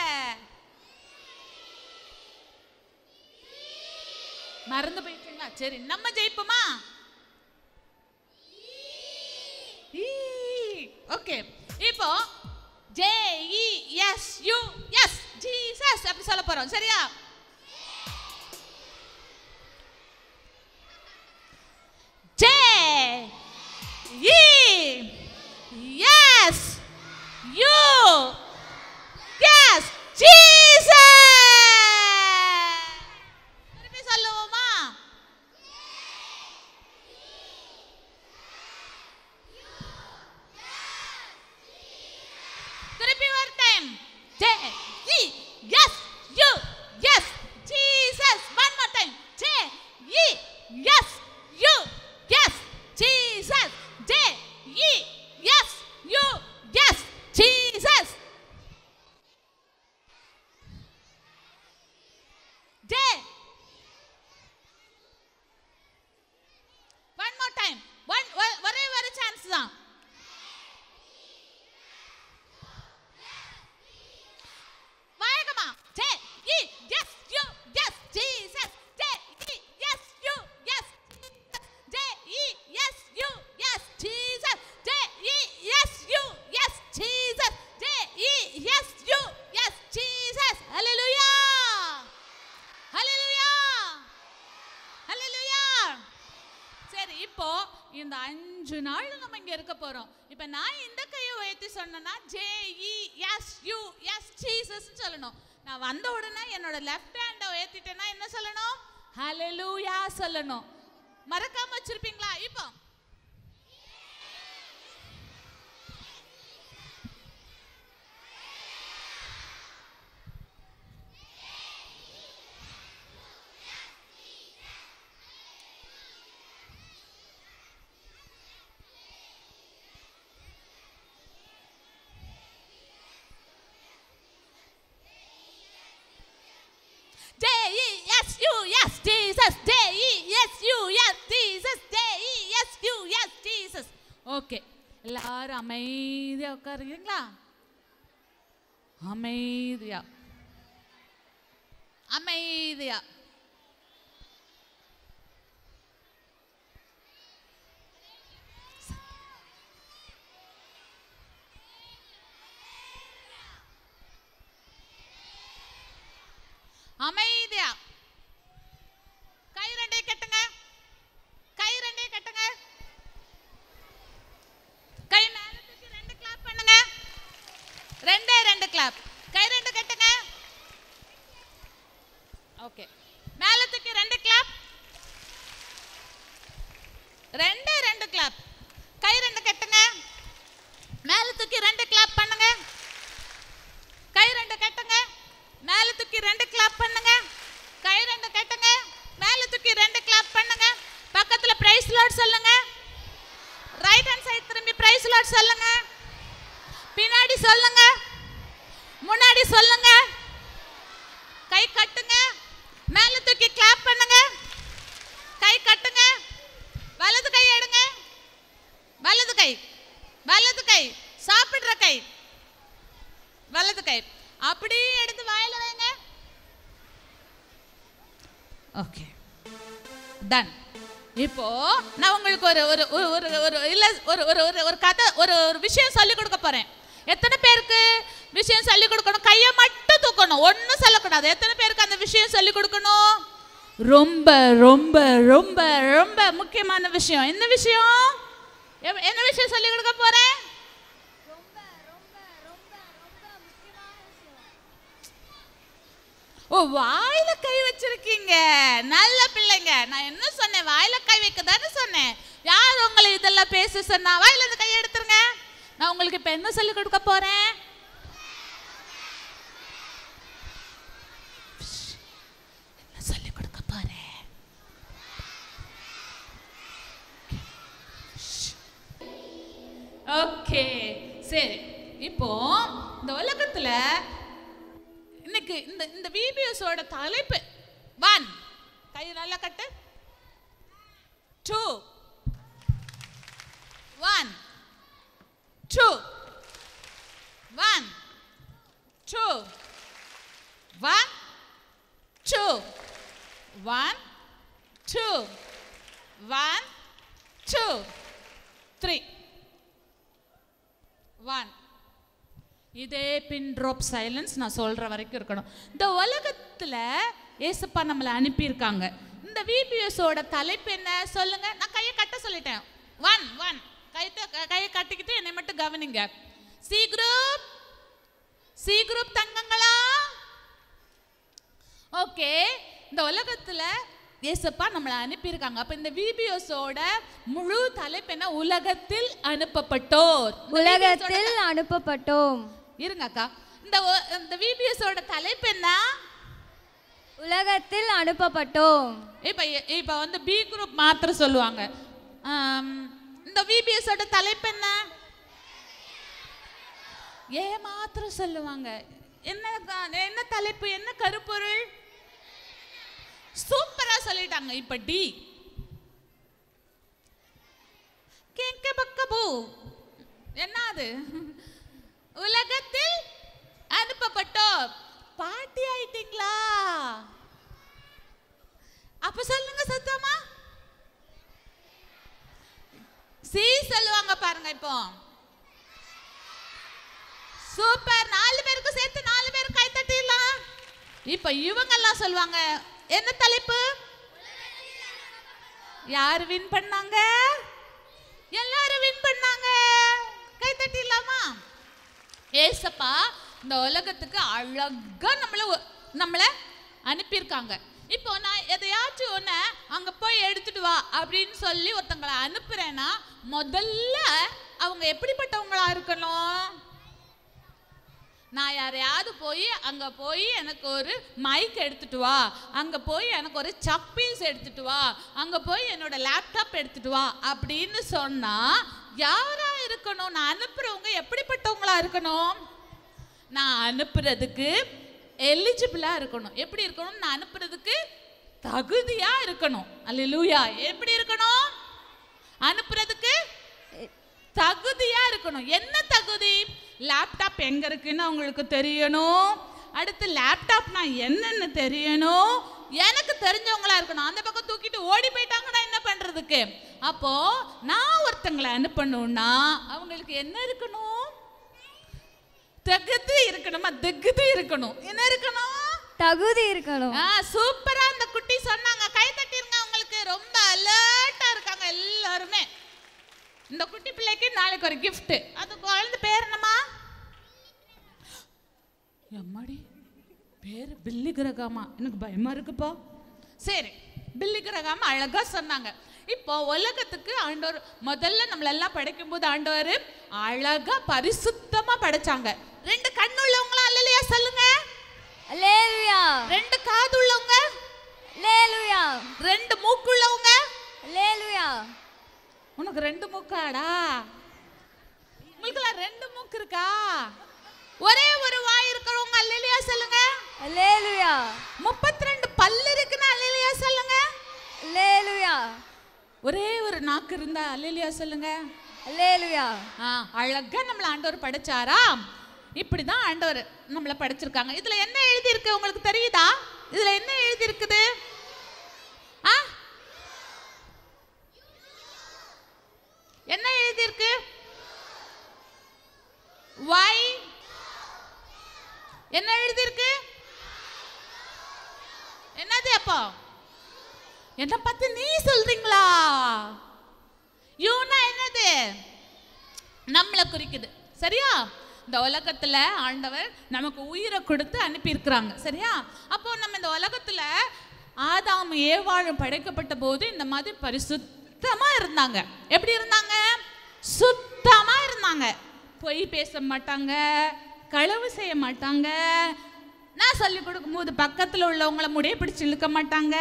S4: மறந்து போயிட்டீங்களா? சரி, நம்ம ஜெயிப்போமா? ஓகே, இப்போ JESUS ஜீசஸ் அப்படி சொல்ல போறோம். சரியா? JESUS Jesus. திருப்பி சொல்லுவோமா? திருப்பி ஒரு time. JESUS Jesus. one more time. JESUS Jesus. JESUS Jesus. one more time. ஒரே ஒரு சான்ஸ் தான். இப்போ இந்த 5 நாள் நம்ம இங்க இருக்க போறோம். இப்ப நான் இந்த கையை உயர்த்தி சொன்னா JESUS ஜீசஸ் சொல்லணும். நான் வந்த உடனே என்னோட லெஃப்ட் ஹேண்டை ஏத்திட்டேன்னா என்ன சொல்லணும்? ஹalleluya சொல்லணும். மறக்காம வச்சிருப்பீங்களா? இப்போ JESUS Jesus JESUS Jesus JESUS Jesus. Okay, எல்லாரும் அமைதியா உட்காருங்களா? அமைதியா அமைதியா. அமைதியா. கை ரெண்டையும் கட்டுங்க. கை ரெண்டையும் கட்டுங்க. கை மேல தூக்கி ரெண்டு கிளாப் பண்ணுங்க. ரெண்டே ரெண்டு கிளாப். கை ரெண்டு கட்டுங்க. ஓகே, மேல தூக்கி ரெண்டு கிளாப். ரெண்டே ரெண்டு கிளாப். கை ரெண்டு கட்டுங்க. மேல தூக்கி ரெண்டு கிளாப் பண்ணுங்க. கை ரெண்டு கட்டுங்க. மேல தூக்கி ரெண்டு கிளாப் பண்ணுங்க. கை ரெண்டு கட்டுங்க. மேல தூக்கி ரெண்டு கிளாப் பண்ணுங்க. பக்கத்துல பிரைஸ் லார்ட் சொல்லுங்க. ரைட் ஹேண்ட் சைடு திரும்பி பிரைஸ் லார்ட் சொல்லுங்க. பின்னாடி சொல்லுங்க. முன்னாடி சொல்லுங்க. கை கட்டுங்க. மேல தூக்கி கிளாப் பண்ணுங்க. கை கட்டுங்க. வலது கை எடுங்க. வலது கை. வலது கை. சாப்பிடுற கை. வலது கை அப்படியே எடுத்து வாயில வைங்க. Okay, done. இப்போ நான் உங்களுக்கு ஒரு ஒரு ஒரு ஒரு இல்ல ஒரு ஒரு ஒரு கதை ஒரு ஒரு விஷயம் சொல்லி கொடுக்க போறேன். எத்தனை பேருக்கு விஷயம் சொல்லி கொடுக்கணும்? கையை மட்டும் தூக்கணும், ஒன்றும் சொல்லக்கூடாது. எத்தனை பேருக்கு அந்த விஷயம் சொல்லி கொடுக்கணும்? ரொம்ப ரொம்ப ரொம்ப ரொம்ப முக்கியமான விஷயம். என்ன விஷயம்? என்ன விஷயம் சொல்லி கொடுக்க போறேன்? ஓ, வாயில கை வச்சிருக்கீங்க, நல்ல பிள்ளைங்க. நான் என்ன சொன்னேன்? வாயில கை வைக்க தானே சொன்னேன். யார் உங்களை இதெல்லாம் பேச சொன்னா? வாயில இருந்து கையை எடுத்துருங்க. நான் உங்களுக்கு இப்ப என்ன சொல்லி கொடுக்க போறேன்? என்ன சொல்லி கொடுக்க போறேன்? ஓகே, சரி. இப்போ இந்த உலகத்துல இன்னைக்கு இந்த விபிஎஸோட தலைப்பு 1. கை நல்லா கட்டு. 2 1 2 1 2 1 2 1 2 1 2 3 1. இதே பின் ட்ராப் சைலன்ஸ் நான் சொல்ற வரைக்கும் இருக்கணும். இந்த உலகத்துல ஏசப்பா நம்மளை அனுப்பியிருக்காங்க. இந்த விபிஎஸோட தலைப்பு என்ன சொல்லுங்க? நான் கையை கட்ட சொல்லிட்டேன். 1 1 கையை கட்டிக்கிட்டு என்னை மட்டும் கவனிங்க. C group தங்கங்களா? ஓகே, இந்த உலகத்துல ஏசப்பா நம்மளை அனுப்பியிருக்காங்க. அப்ப இந்த விபிஎஸோட முழு தலைப்பு என்ன? உலகத்தில் அனுப்பப்பட்டோர்.
S5: உலகத்தில் அனுப்பப்பட்டோம்.
S4: இருங்க அக்கா, இந்த விபிஎஸோட தலைப்பு என்ன?
S5: உலகத்தில் அனுப்பப்பட்டோம்.
S4: இப்ப வந்து பி குரூப் மாத்திரம் சொல்லுவாங்க. இந்த விபிஎஸோட தலைப்பு என்ன? ஏ மாத்திரம் சொல்லுவாங்க. என்ன தலைப்பு? என்ன கருப்பொருள்? சூப்பரா சொல்லிட்டாங்க. இப்ப டி கேக்க பக்கபு என்னது? உலகத்தில் அனுப்பப்பட்டோர். பாட்டி ஆயிட்டீங்களா? அப்ப சொல்லுங்க சத்தமா. சி சொல்லுவாங்க பாருங்க. இப்போ சூப்பர். 4 பேருக்கு சேர்த்து 4 பேர் கை தட்டிடலாம். இப்ப இவங்க எல்லாம் சொல்லுவாங்க. என்ன தலைப்பு? யார் வின் பண்ணாங்க? எல்லாரும் வின் பண்ணாங்க. கை தட்டிடலாமா? ஏசப்பா இந்த உலகத்துக்கு அழகா நம்மளை அனுப்பியிருக்காங்க. இப்போ நான் எதையாச்சும் ஒன்று அங்கே போய் எடுத்துட்டு வா அப்படின்னு சொல்லி ஒருத்தங்களை அனுப்புறேன்னா முதல்ல அவங்க எப்படிப்பட்டவங்களா இருக்கணும்? நான் யாரையாவது போய் அங்கே போய் எனக்கு ஒரு மைக் எடுத்துட்டு வா, அங்கே போய் எனக்கு ஒரு சப்பீஸ் எடுத்துட்டு வா, அங்கே போய் என்னோட லேப்டாப் எடுத்துட்டு வா அப்படின்னு சொன்னால் யாரா இருக்கணும்? நான் அனுப்புகிறவங்க எப்படிப்பட்டவங்களா இருக்கணும்? நான் அனுப்புறதுக்கு எலிஜிபிளாக இருக்கணும். எப்படி இருக்கணும்? நான் அனுப்புறதுக்கு தகுதியாக இருக்கணும். அல்லேலூயா. எப்படி இருக்கணும்? அனுப்புறதுக்கு தகுதியாக இருக்கணும். என்ன தகுதி? லேப்டாப் எங்கே இருக்குன்னு அவங்களுக்கு தெரியணும். அடுத்து லேப்டாப்னா என்னன்னு தெரியணும். எனக்கு தெரிஞ்சவங்களா இருக்கணும். அந்த பக்கம் தூக்கிட்டு ஓடி போயிட்டாங்கன்னா என்ன பண்ணுறதுக்கு? அப்போது நான் ஒருத்தங்களை அனுப்பணும்னா அவங்களுக்கு என்ன இருக்கணும்? தகுதி இருக்கணுமா? தகுதி இருக்கணும். என்ன இருக்கணும்? தகுதி இருக்கணும். சூப்பரா அந்த குட்டி சொன்னாங்க. கை தட்டிருங்க. அவங்களுக்கு ரொம்ப அலர்ட்டா இருக்காங்க எல்லாருமே. இந்த குட்டி பிள்ளைக்கு நாளைக்கு ஒரு கிஃப்ட். அது குழந்தை பேர் என்னமா? எம்மாடி பேர் பில்லி கிரகாமா. எனக்கு பயமா இருக்குப்பா. சரி, பில்லி கிரகாமா அழகா சொன்னாங்க. இப்போ உலகத்துக்கு ஆண்டவர் முதல்ல நம்மளெல்லாம் படைக்கும்போது ஆண்டவர் அழகா பரிசுத்தமா படைச்சாங்க. 2 கண்ணு உள்ளவங்களா அல்லேலூயா சொல்லுங்க. அல்லேலூயா. 2 காது உள்ளவங்க அல்லேலூயா. 2 மூக்கு உள்ளவங்க அல்லேலூயா. உனக்கு 2 மூக்காடா? உங்களுக்குலாம் 2 மூக்கு இருக்கா? ஒரே ஒரு வாய் இருக்கிறவங்க அல்லேலூயா சொல்லுங்க. அல்லேலூயா. 32 பல்லு இருக்குன்னா அல்லேலூயா சொல்லுங்க. அல்லேலூயா. ஒரே ஒரு நாக்கு இருந்தா அல்லேலூயா சொல்லுங்க. அல்லேலூயா. அழகா நம்மள ஆண்டவர் படைச்சாரா? இப்படிதான் ஆண்டவர் நம்மளை படைச்சிருக்காங்க. இதுல என்ன எழுதி இருக்கு உங்களுக்கு தெரியுதா? இதுல என்ன எழுதி இருக்குது? என்ன எழுதி இருக்கு? why என்ன எழுதி இருக்கு? என்னது? அப்போ என்ன பத்தி நீ சொல்றீங்களா? யூனா என்னது? நம்மளை குறிக்குது. சரியா? இந்த உலகத்துல ஆண்டவர் நமக்கு உயிரை கொடுத்து அனுப்பி இருக்கிறாங்க. சரியா? அப்போ நம்ம இந்த உலகத்துல ஆதாம் ஏவாளும் படைக்கப்பட்ட போது இந்த மாதிரி பரிசுத்தமா இருந்தாங்க. எப்படி இருந்தாங்க? சுத்தமா இருந்தாங்க. பொய் பேச மாட்டாங்க, களவு செய்ய மாட்டாங்க. நான் சொல்லி கொடுக்கும்போது பக்கத்தில் உள்ளவங்கள முடிய பிடிச்சி இழுக்க மாட்டாங்க,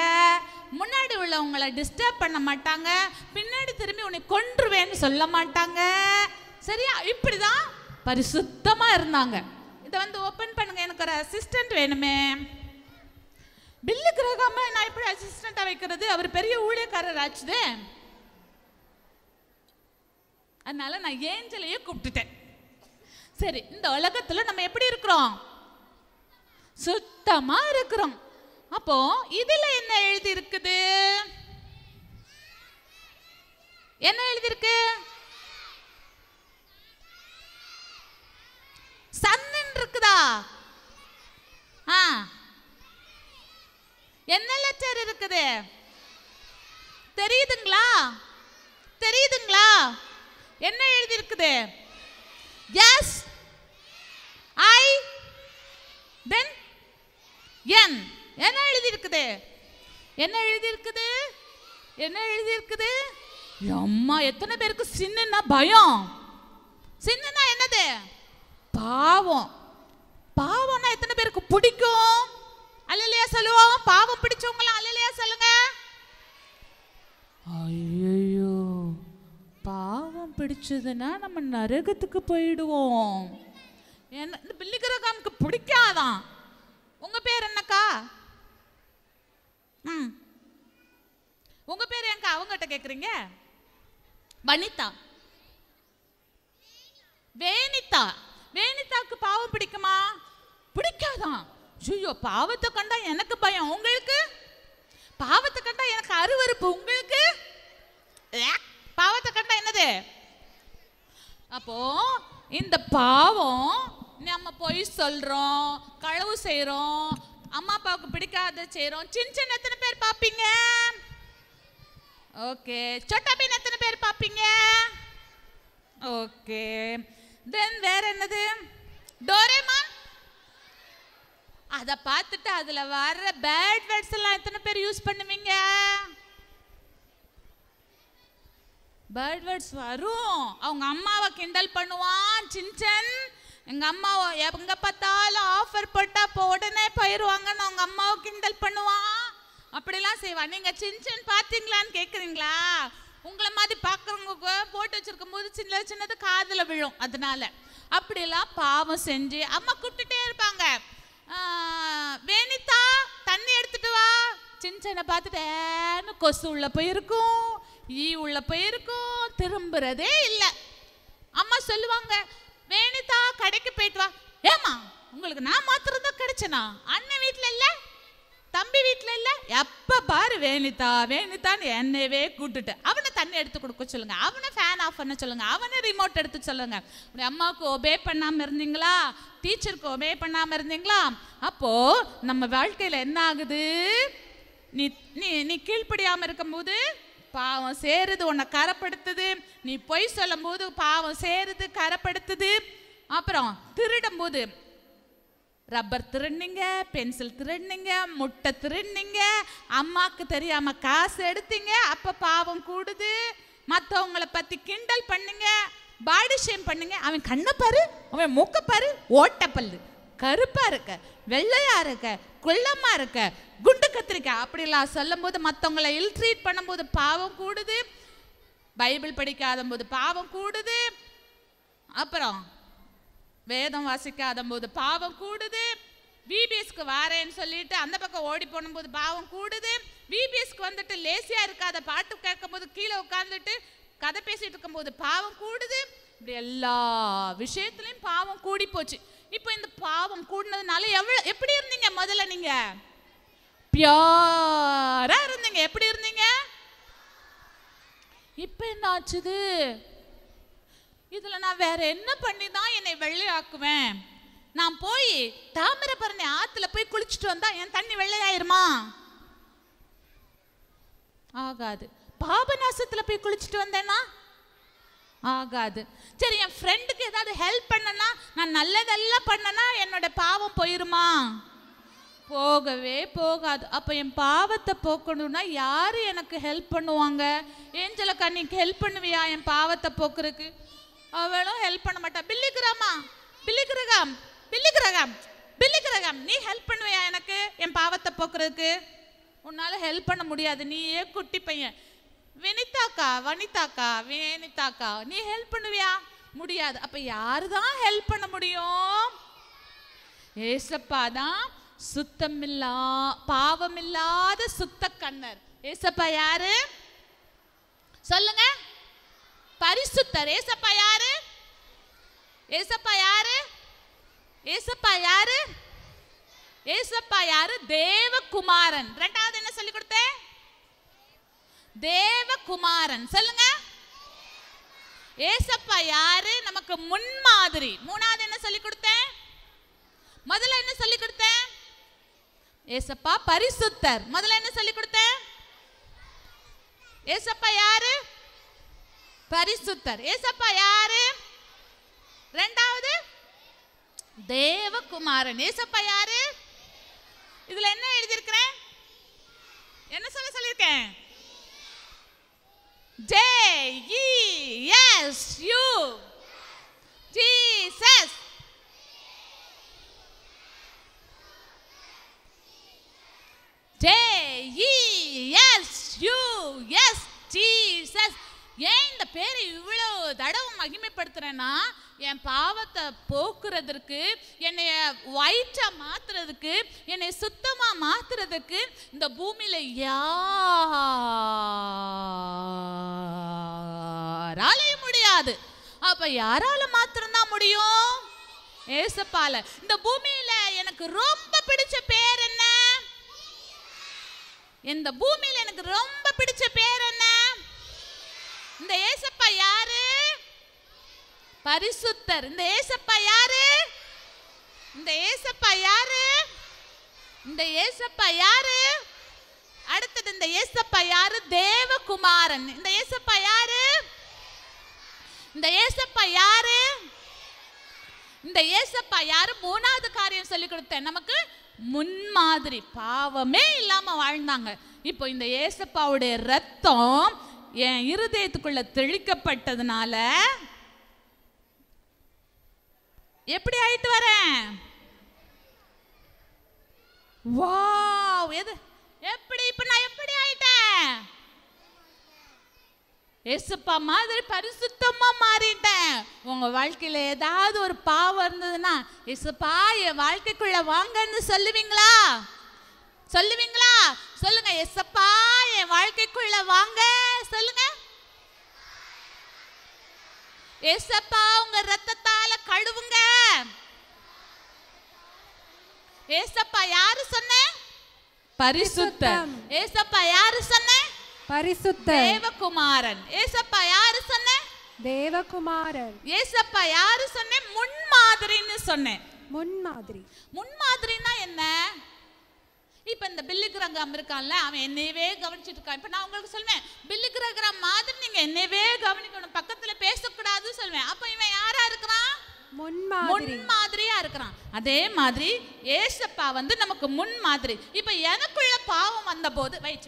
S4: முன்னாடி உள்ளவங்கள டிஸ்டர்ப் பண்ண மாட்டாங்க, பின்னாடி திரும்பி உன்னை கொன்றுவேன்னு சொல்ல மாட்டாங்க. சரியா? இப்படிதான் பரிசுத்தமா இருந்தாங்க. இதை ஓப்பன் பண்ணுங்க. எனக்கு ஒரு அசிஸ்டன்ட் வேணுமே. பில்லு கிரகாம நான் எப்படி அசிஸ்டண்டா வைக்கிறது? அவர் பெரிய ஊழியக்காரர் ஆச்சுதே. அதனால நான் ஏஞ்சலையே கூப்பிட்டுட்டேன். சரி, இந்த உலகத்துல நம்ம எப்படி இருக்கிறோம்? சுத்தமா இருக்கிறோம். அப்போ இதுல என்ன எழுதி இருக்குது? என்ன எழுதி இருக்கு? சன் இருக்குதா? என்ன லெட்டர் இருக்குது? தெரியுதுங்களா? தெரியுதுங்களா? என்ன எழுதி இருக்குது? எஸ் ஐ தென் என். என்ன எழுதி இருக்குது? என்ன எழுதி இருக்குது? என்ன எழுதி இருக்குது? அம்மா, எத்தனை பேருக்கு சின்னன்னா பயம்? சின்னன்னா என்னது? பாவம். பாவம்னா எத்தனை பேருக்கு பிடிக்கும்? அல்லேலூயா சொல்லுவோம். பாவம் பிடிச்சவங்களாம் அல்லேலூயா சொல்லுங்க. ஐயோ, பாவம் பிடிச்சதுன்னா நம்ம நரகத்துக்கு போயிடுவோம். என்ன இந்த பில்லி கிரகாமுக்கு பிடிக்காதான்? உங்க பேர் என்னக்கா? உங்க பேர் ஏங்கா அவங்ககிட்ட கேக்குறீங்க? வனிதா. வேனிதா. வேனிதாக்கு பாவம் பிடிக்குமா? பிடிக்காதான்? ஐயோ, பாவத்தை கண்டா எனக்கு பயம். உங்களுக்கு? பாவத்தை கண்டா எனக்கு அருவருப்பு. உங்களுக்கு? பாவத்தை கண்டா என்னது? அப்போ இந்த பாவம், நம்ம பொய் சொல்றோம், களவு செய்யறோம், அம்மா அப்பாவுக்கு பிடிக்காத செய்யறோம். சின்ன சின்ன எத்தனை பேர் பாப்பீங்க? ஓகே. சொட்டா பீன் எத்தனை பேர் பாப்பீங்க? ஓகே. தென் வேற என்னது? டோரேமான். அதை பார்த்துட்டு அதுல வர்ற பேட் வேர்ட்ஸ் எல்லாம் எத்தனை பேர் யூஸ் பண்ணுவீங்க? பேட் வேர்ட்ஸ் வரும். அவங்க அம்மாவை கிண்டல் பண்ணுவான் சின்சன். எங்க அம்மாவை எங்க பார்த்தாலும் ஆஃபர் போட்டா இப்போ உடனே போயிடுவாங்கன்னு அவங்க அம்மாவை கிண்டல் பண்ணுவான். அப்படிலாம் செய்வான். நீங்க சின்சன் பார்த்தீங்களான்னு கேட்குறீங்களா? உங்களை மாதிரி பார்க்குறவங்க போட்டு வச்சிருக்கும் போது சின்ன சின்னது காதில் விழும். அதனால அப்படிலாம் பாவம் செஞ்சு அம்மா கூப்பிட்டுட்டே இருப்பாங்க. வேணித்தா தண்ணி எடுத்துட்டு வா. சின்சனை பார்த்துட்டு கொசு உள்ள போயிருக்கும், ஈ உள்ள போயிருக்கும், திரும்புறதே இல்லை. அம்மா சொல்லுவாங்க, வேணித்தா கடைக்கு போயிட்டு வா. ஏமா உங்களுக்கு நான் மாத்திரம் தான் கிடைச்சனா? அண்ணன் வீட்டில் இல்லை, தம்பி வீட்டில் இல்லை, எப்போ பாரு வேணித்தா வேணித்தான்னு என்னவே கூட்டுட்டு அவனை தண்ணி எடுத்து கொடுக்க சொல்லுங்க, அவனை ஃபேன் ஆஃப் பண்ண சொல்லுங்க, அவனை ரிமோட் எடுத்து சொல்லுங்க. உடைய அம்மாவுக்கு ஒபே பண்ணாமல் இருந்தீங்களா? டீச்சருக்கு ஒபே பண்ணாமல் இருந்தீங்களா? அப்போ நம்ம வாழ்க்கையில் என்ன ஆகுது? நீ நீ நீ கீழ்ப்படியாமல் இருக்கும்போது பாவம் சேருது, உன்னை கரைப்படுத்துது. நீ பொய் சொல்லும் போது பாவம் சேருது, கரைப்படுத்துது. அப்புறம் திருடும் போது ரப்பர் திருடுனீங்க, பென்சில் திருடுனீங்க, முட்டை திருடுனீங்க, அம்மாவுக்கு தெரியாம காசு எடுத்தீங்க, அப்ப பாவம் கூடுது. மற்றவங்களை பத்தி கிண்டல் பண்ணீங்க, பாடி ஷேம் பண்ணீங்க. அவன் கண்ணை பாரு, அவன் மூக்க பாரு, ஓட்டப்பல்லு, கருப்பா இருக்க, வெள்ளையா இருக்க, குள்ளமா இருக்க, குண்டு கத்திரிக்காய் அப்படிலாம் சொல்லும் போது மற்றவங்களை இல்ட்ரீட் பண்ணும்போது பாவம் கூடுது. பைபிள் படிக்காத போது பாவம் கூடுது. அப்புறம் வேதம் வாசிக்காத போது பாவம் கூடுது. விபிஎஸ்க்கு வாரேன்னு சொல்லிட்டு அந்த பக்கம் ஓடி போனும்போது பாவம் கூடுது. விபிஎஸ்க்கு வந்துட்டு லேசியா இருக்காத பாட்டு கேட்கும் போது கீழே உட்காந்துட்டு கதை பேசிட்டு இருக்கும் போது பாவம் கூடுது. இப்படி எல்லா விஷயத்துலையும் பாவம் கூடி போச்சு. இப்போ இந்த பாவம் கூடினதுனால எப்படி இருந்தீங்க? முதல்ல நீங்க பியூரா இருந்தீங்க. எப்படி இருந்தீங்க? இப்போ என்ன ஆச்சுது? இதுல நான் வேற என்ன பண்ணி தான் என்னை வெள்ளையாக்குவேன்? நான் போய் தாமிரபரணி ஆத்துல போய் குளிச்சுட்டு வந்தா என் தண்ணி வெள்ளையாயிருமா? ஆகாது. பாபநாசத்துல போய் குளிச்சுட்டு வந்தேன்னா ஆகாது. சரி, என் ஃப்ரெண்டுக்கு ஏதாவது ஹெல்ப் பண்ணனா, நான் நல்லதெல்லாம் பண்ணனா என்னோட பாவம் போயிருமா? போகவே போகாது. அப்போ என் பாவத்தை போக்கணும்னா யாரு எனக்கு ஹெல்ப் பண்ணுவாங்க? ஏஞ்சலக்கா நீக்கு ஹெல்ப் பண்ணுவியா என் பாவத்தை போக்குறதுக்கு? அவளும் ஹெல்ப் பண்ண மாட்டா. பில்லிகிராமா, பில்லிகிரகம், பில்லிகிரகம், பில்லிகிரகம், நீ ஹெல்ப் பண்ணுவியா எனக்கு என் பாவத்தை போக்குறதுக்கு? உன்னால ஹெல்ப் பண்ண முடியாது, நீயே குட்டி பையன். வினிதாக்கா, வனிதாக்கா, வேணிதாக்கா, நீ ஹெல்ப் பண்ணுவியா? முடியாது. அப்ப யாரு தான் ஹெல்ப் பண்ண முடியும்? ஏசப்பா தான் சுத்தமில்லா பாவமில்லாத சுத்த கண்ணர். ஏசப்பா யாரு சொல்லுங்க? பரிசுத்தர். ஏசப்பா யாரு? ஏசப்பா யாரு? ஏசப்பா யாரு? ஏசப்பா யாரு? தேவகுமாரன். ரெண்டாவது என்ன சொல்லி கொடுத்தேன்? தேவகுமாரன். சொல்லுங்க. ஏசப்பா யாரு? நமக்கு முன்மாதிரி. மூணாவது என்ன சொல்லி கொடுத்தேன்? முதல்ல என்ன சொல்லி கொடுத்தேன்? ஏசப்பா பரிசுத்தர். முதல்ல என்ன சொல்லி கொடுத்தேன்? ஏசப்பா யாரு? பரிசுத்தர். ஏசப்பா யாரு? ரெண்டாவது தேவகுமாரன். ஏசப்பா யாரு? இதுல என்ன எழுதியிருக்கிறேன்? என்ன சொல்லியிருக்கேன்? J-E-S-U, Jesus. J-E-S-U-S, Jesus. ஏன் இந்த பேரை இவ்வளவு தடவை மகிமைப்படுத்துறேன்னா, என் பாவத்தை போக்குறதுக்கு, என்னை ஒயிட்டா மாத்துறதுக்கு, என்னை சுத்தமா மாத்துறதுக்கு இந்த பூமியில யாராலையும் முடியாது. அப்ப யாரால மாத்திரம்தான் முடியும்? ஏசப்பால. இந்த பூமியில எனக்கு ரொம்ப பிடிச்ச பேர் என்ன? இந்த பூமியில எனக்கு ரொம்ப பிடிச்ச பேர் என்ன? இந்த ஏசப்பா யாரு? பரிசுத்தர். இந்த ஏசப்பா யாரு? இந்த ஏசப்பா யாரு? இந்த ஏசப்பா யாரு? அடுத்தது இந்த ஏசப்பா யாரு? தேவகுமாரன். இந்த ஏசப்பா யாரு? இந்த ஏசப்பா யாரு? இந்த ஏசப்பா யாரு? மூணாவது காரியம் சொல்லி கொடுத்தேன், நமக்கு முன்மாதிரி. பாவமே இல்லாம வாழ்ந்தாங்க. இப்போ இந்த ஏசப்பாவுடைய ரத்தம் என் இருதயத்துக்குள்ள தெளிக்கப்பட்டதுனால எப்படி ஆயிட்டு வரேன்? வாவ்! எது எப்படி இப்ப நான் எப்படி ஆயிட்டேன்? ஏசப்பா மாதிரி பரிசுத்தமா மாறிட்டேன். உங்க வாழ்க்கையில ஏதாவது ஒரு பாவம் இருந்ததுன்னா, ஏசப்பா என் வாழ்க்கைக்குள்ள வாங்கன்னு சொல்லுவீங்களா? சொல்லுவீங்களா? சொல்லுங்க, ஏசப்பா என் வாழ்க்கைக்குள்ள வாங்க சொல்லுங்க. ஏசப்பா உங்க ரத்தத்தால கழுவுங்க. ஏசப்பா யாரு சொன்ன? பரிசுத்தம். ஏசப்பா யாரு சொன்ன?
S2: பரிசுத்த
S4: தேவகுமாரன். ஏசப்பா யாரு சொன்ன?
S2: தேவகுமாரன்.
S4: ஏசப்பா யாரு சொன்ன? முன்மாதிரின்னு சொன்னேன்.
S2: முன்மாதிரி.
S4: முன்மாதிரினா என்ன? இப்ப இந்த பில்லி கிரகம் இருக்கான்ல, அவன் என்னையவே கவனிச்சுட்டு இருக்கான். இப்ப நான் உங்களுக்கு சொல்வேன், பில்லி கிரகம் மாதிரி நீங்க என்னையவே கவனிக்கணும், பக்கத்துல பேசக்கூடாது சொல்வேன். அப்ப இவன் யாரா இருக்கிறான்? முன்மாதிரியா இருக்கிறான். அதே மாதிரி ஏசப்பா வந்து நமக்கு முன்மாதிரி. இப்ப எனக்குள்ள பாவம் வந்த போது வெயிட்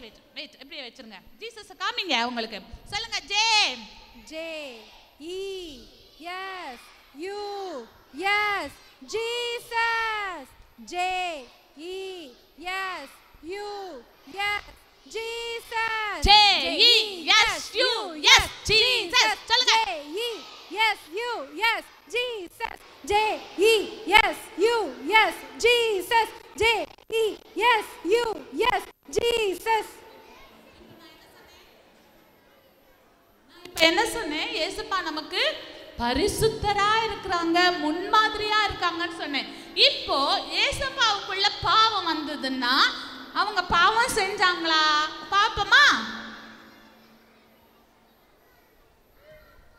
S4: எப்படியே வச்சிருங்க, ஜீசஸ் காமிங்க உங்களுக்கு. சொல்லுங்க, J
S2: J E S U S Jesus. J E S U S Jesus.
S4: J E S U S Jesus. சொல்லுங்க,
S2: J E S U S Jesus. J E S U S Jesus. J E S U S Jesus.
S4: என்ன சொன்னேன்? ஏசப்பா நமக்கு பரிசுத்தரா இருக்கிறாங்க, முன்மாதிரியா இருக்காங்கன்னு சொன்னேன். இப்போ ஏசப்பாவுக்குள்ள பாவம் வந்ததுன்னா அவங்க பாவம் செஞ்சாங்களா பாப்போமா?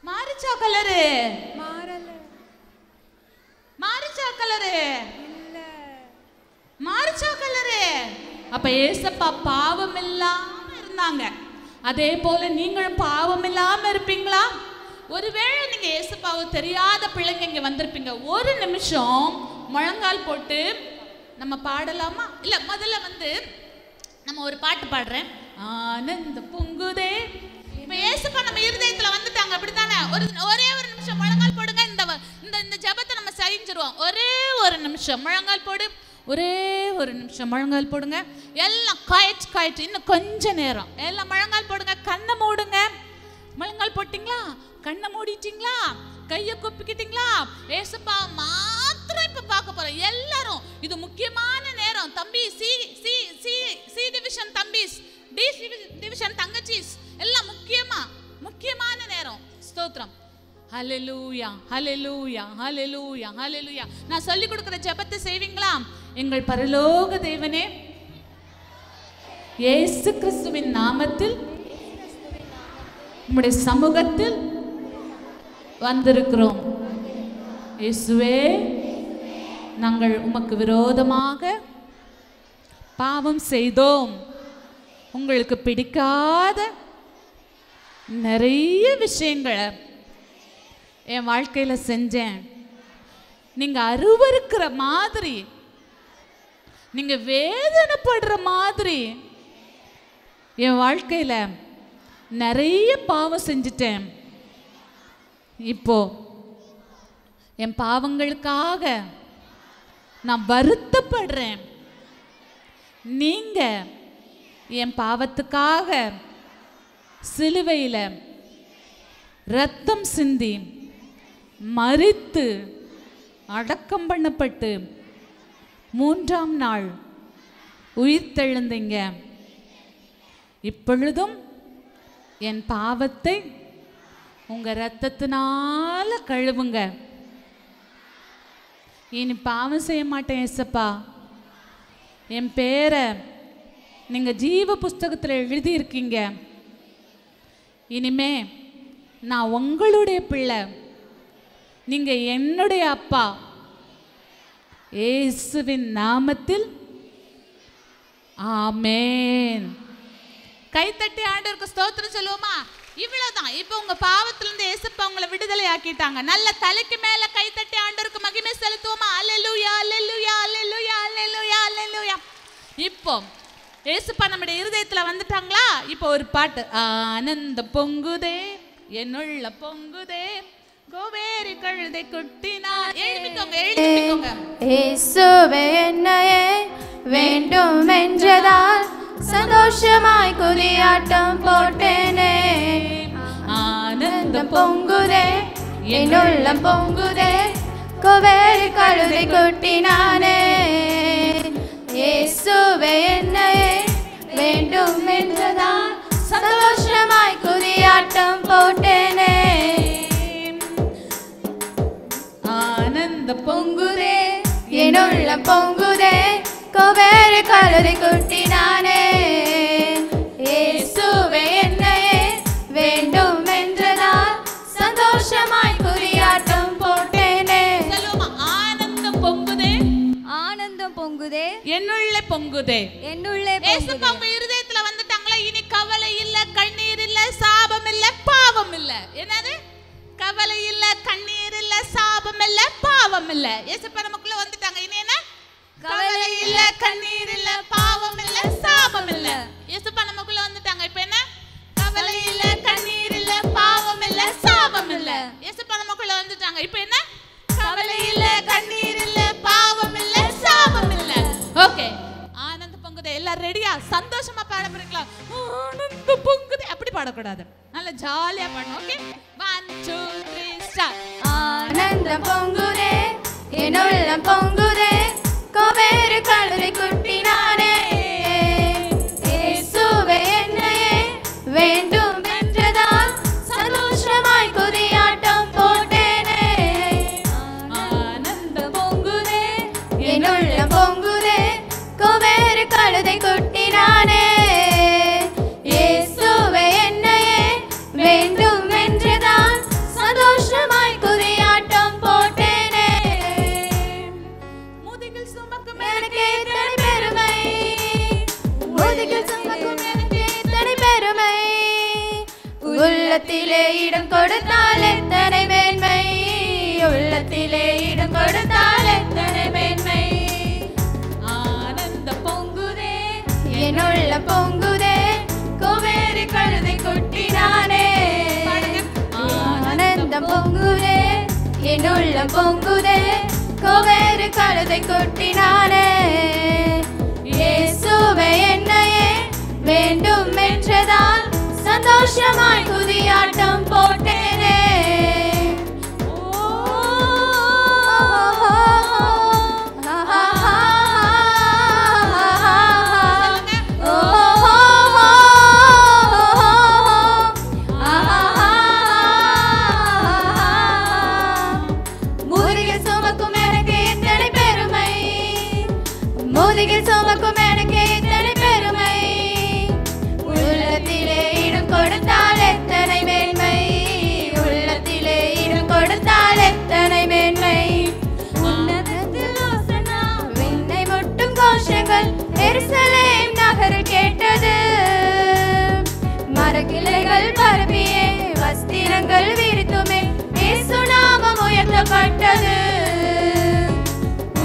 S4: மாறிச்சா கலரு? மாறிச்சா கலரு?
S2: இல்ல.
S4: மாறிச்சா கலரு? அப்ப ஏசப்பா பாவம் இல்லாம இருந்தாங்க. அதே போல நீங்களும் பாவம் இல்லாம இருப்பீங்களா? ஒருவேளை நீங்க ஏசப்பாவை தெரியாத பிள்ளைங்க இங்க வந்திருப்பீங்க. ஒரு நிமிஷம் முழங்கால் போட்டு நம்ம பாடலாமா? இல்ல முதல்ல வந்து நம்ம ஒரு பாட்டு பாடுறேன். ஆனந்த பொங்குதே. இப்ப ஏசப்பா நம்ம இருதயத்துல வந்துட்டாங்க, அப்படித்தானே? ஒரே ஒரு நிமிஷம் முழங்கால் போடுங்க. இந்த ஜெபத்தை நம்ம செஞ்சிருவோம். ஒரே ஒரு நிமிஷம் முழங்கால் போடு. ஒரே ஒரு நிமிஷம் முழங்கால் போடுங்க. எல்லாம் காய்ச்சி இன்னும் கொஞ்ச நேரம் எல்லாம் முழங்கால் போடுங்க. கண்ணை மூடுங்க. முழங்கால் போட்டீங்களா? கண்ணை மூடிட்டீங்களா? கையை கொப்பிக்கிட்டீங்களா? ஏசப்பா மாத்திரம் இப்ப பார்க்க போறோம் எல்லாரும். இது முக்கியமான நேரம். தம்பி சி டிவிஷன் தம்பிஸ், டி டிவிஷன் தங்கச்சிஸ் எல்லாம் முக்கியமான நேரம். ஸ்தோத்திரம். ஹல்லேலூயா ஹல்லேலூயா ஹல்லேலூயா ஹல்லேலூயா. நான் சொல்லி கொடுக்கிற ஜெபத்தை செய்வீங்களா? எங்கள் பரலோக தேவனே, இயேசு கிறிஸ்துவின் நாமத்தில் உம்முடைய சமூகத்தில் வந்திருக்கிறோம். இயேசுவே, நாங்கள் உமக்கு விரோதமாக பாவம் செய்தோம். உங்களுக்கு பிடிக்காத நிறைய விஷயங்களை என் வாழ்க்கையில செஞ்சேன். நீங்க அருவருக்கிற மாதிரி, நீங்க வேதனைப்படுற மாதிரி என் வாழ்க்கையில நிறைய பாவம் செஞ்சிட்டேன். இப்போ என் பாவங்களுக்காக நான் வருத்தப்படுறேன். நீங்க என் பாவத்துக்காக சிலுவையில ரத்தம் சிந்தி மரித்து அடக்கம் பண்ணப்பட்டு 3ஆம் நாள் உயிர்த்தெழுந்தீங்க. இப்பொழுதும் என் பாவத்தை உங்க இரத்தத்தினால கழுவுங்க. இனி பாவம் செய்ய மாட்டேன் ஏசப்பா. என் பேரை நீங்க ஜீவ புஸ்தகத்தில் எழுதியிருக்கீங்க. இனிமே நான் உங்களுடைய பிள்ளை, நீங்க என்னுடைய அப்பா. இயேசுவின் நாமத்தில் ஆமென். கைத்தட்டி ஆண்டவருக்கு ஸ்தோத்திரம் சொல்லுவோமா? இவ்வளவுதான். இப்போ உங்க பாவத்துல இருந்து இயேசுப்பா உங்களை விடுதலை ஆக்கிட்டாங்க. நல்ல தலைக்கு மேல கை தட்டி ஆண்டவருக்கு மகிமை செலுத்துவோமா? அல்லேலூயா அல்லேலூயா அல்லேலூயா அல்லேலூயா அல்லேலூயா. இப்போ இயேசுப்பா நம்முடைய இருதயத்துல வந்துட்டாங்களா? இப்போ ஒரு பாட்டு. ஆனந்த பொங்குதே என்னுள்ள பொங்குதே கோவேரி கழுதை குட்டினார். எழுப்பிக்கோங்க எழுப்பிக்கோங்க.
S6: இயேசுவே என்னையே வேண்டும் என்றதால் சந்தோஷமாய் குதியாட்டம் போட்டேனே. ஆனந்தம் பொங்குதே என் உள்ளம் பொங்குதே கோவேரி கழுதை குட்டினானே. இயேசுவே என்னையே வேண்டும் என்றதால் சந்தோஷமாய் குதியாட்டம் போட்டேனே.
S4: ஆனந்தம்
S6: பொங்குதே என் உள்ளம் பொங்குதே கோவேரி கழுதை குட்டினானே. இயேசுவே என்னையே வேண்டும் என்றதால் சந்தோஷமாய் குறியாட்டம் போட்டேனே.
S4: சொல்லுமா? ஆனந்தம் பொங்குதே
S5: ஆனந்தம் பொங்குதே
S4: என்னுள்ளே பொங்குதே.
S5: என்னுள்ளே
S4: இயேசுப்பா உங்க இருதயத்துல வந்துட்டாங்களா? இனி கவலை இல்ல, கண்ணீர் இல்ல, சாபம் இல்ல, பாவம் இல்ல. என்னது? கவலை இல்ல, கண்ணீர் இல்ல, சாபம் இல்ல, பாவம் இல்ல. இயேசுப்பா நமக்குள்ள வந்துட்டாங்க. இனி என்ன? கவலை இல்ல, கண்ணீர் இல்ல, பாவம் இல்ல, சாபம் இல்ல. இயேசுப்பா நமக்குள்ள வந்துட்டாங்க. இப்போ என்ன? கவலை இல்ல, கண்ணீர் இல்ல, பாவம் இல்ல, சாபம் இல்ல. இயேசுப்பா நமக்குள்ள வந்துட்டாங்க. இப்போ என்ன? கவலை இல்ல, கண்ணீர் இல்ல, பாவம் இல்ல, சாபம் இல்ல. ஓகே. ஆனந்த பொங்குதே. எல்லாரும் ரெடியா? சந்தோஷமா பாட போறீங்களா? ஆனந்த பொங்குதே அப்படி பாடக்கூடாது. நல்ல ஜாலியா பாடணும். Okay 1 2 3 start.
S6: ஆனந்தம் பொங்குதே என் உள்ளம் பொங்குதே கோவேரி கழுதை குட்டினானே. இயேசுவே என்னையே வேண்டும் என்றதால் சந்தோஷமாய் குதியாட்டம் போட்டேனே. ஆனந்தம் பொங்குதே என் உள்ளம் பொங்குதே கோவேரி கழுதை குட்டினானே. இயேசுவே என்னையே வேண்டும் என்றதால் சந்தோஷமாய் குதியாட்டம் போட்டேனே.
S4: முதுகில் சுமக்கும்
S6: எனக்கு எத்தனை பெருமை, முதுகில் சுமக்கும் எனக்கு எத்தனை பெருமை, உள்ளத்திலே இடம் கொடுத்தால் எத்தனை மேன்மை, உள்ளத்திலே இடம் கொடுத்தால் எத்தனை மேன்மை.
S4: ஆனந்த பொங்குதே
S6: என் உள்ளம் பொங்குதே கோவேரி கழுதை குட்டினானே. ஆனந்தம் பொங்குதே என் உள்ளம் பொங்குதே கோவேரி கழுதை குட்டினானே. இயேசுவே என்னையே வேண்டும் என்றதால் சந்தோஷமாய் குதியாட்டம் போட்டேனே. முதுகில் சுமக்கும் எனக்கு எத்தனை பெருமை, முதுகில் சுமக்கும் எனக்கு எத்தனை பெருமை, உள்ளத்திலே இடம் கொடுத்தால் எத்தனை மேன்மை, உள்ளத்திலே இடம் கொடுத்தால் எத்தனை மேன்மை. உன்னதத்தில் ஓசன்னா விண்ணை முட்டும் கோஷங்கள் எருசலேம் நகரில் கேட்டது. மரக்கிளைகள் பரப்பியே வஸ்திரங்கள் விரித்துமே இயேசு நாமம் உயர்த்தப்பட்டது.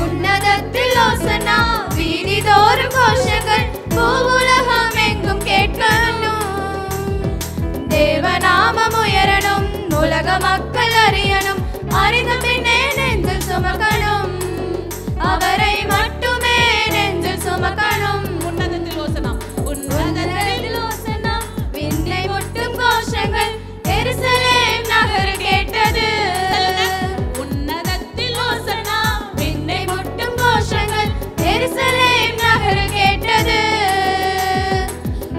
S6: உன்னதத்தில் ஓசன்னா வீதிதோறும் கோஷங்கள் பூவுலகம் எங்கும் கேட்கணும். தேவநாமம் உயரணும், உலக மக்கள் அறியணும், அறிந்த பின்னே நெஞ்சில் சுமக்கணும், அவரை மட்டுமே நெஞ்சில் சுமக்கணும்.
S4: உன்னதத்தில் ஓசனா
S6: உன்னதத்தில் ஓசன்னா விண்ணை முட்டும் கோஷங்கள் எருசலேம் நகரில் கேட்டது.
S4: உன்னதத்தில்
S6: ஓசன்னா விண்ணை முட்டும் கோஷங்கள் எருசலேம் நகரில் கேட்டது.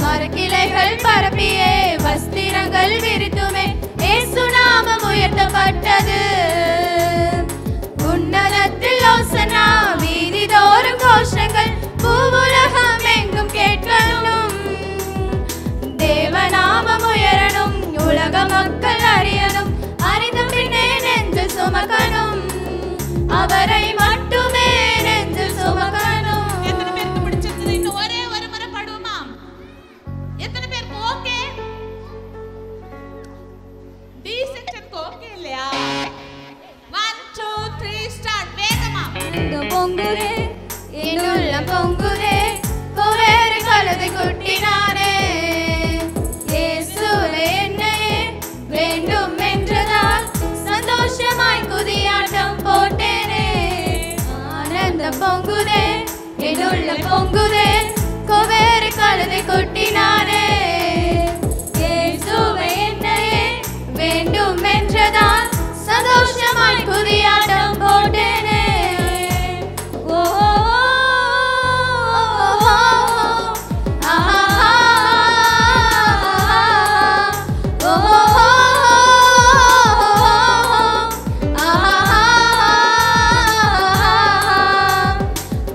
S6: மரக்கிளைகள் பரப்பியே வஸ்திரங்கள் விரித்துமே இயேசு நாமம் உயர்த்தப்பட்டது. உன்னதத்தில் ஓசன்னா வீதிதோறும் கோஷங்கள் பூவுலகம் எங்கும் கேட்கணும். தேவநாமம் உயரணும், உலக மக்கள் அறியணும், அறிந்த பின்னே நெஞ்சில் சுமக்கணும், அவரை மட்டுமே நெஞ்சில் சுமக்கணும்.
S4: எத்தனை பேருக்கு பிடிச்சிருந்தது? இன்னும் ஒரே ஒரு முறை பாடுவோமா? எத்தனை பேருக்கு ஓகே?
S6: கொட்டினானே இயேசுவே என்னையே வேண்டும் என்றதான் சந்தோஷமாய் குதியாட்டம் போட்டேனே ஓ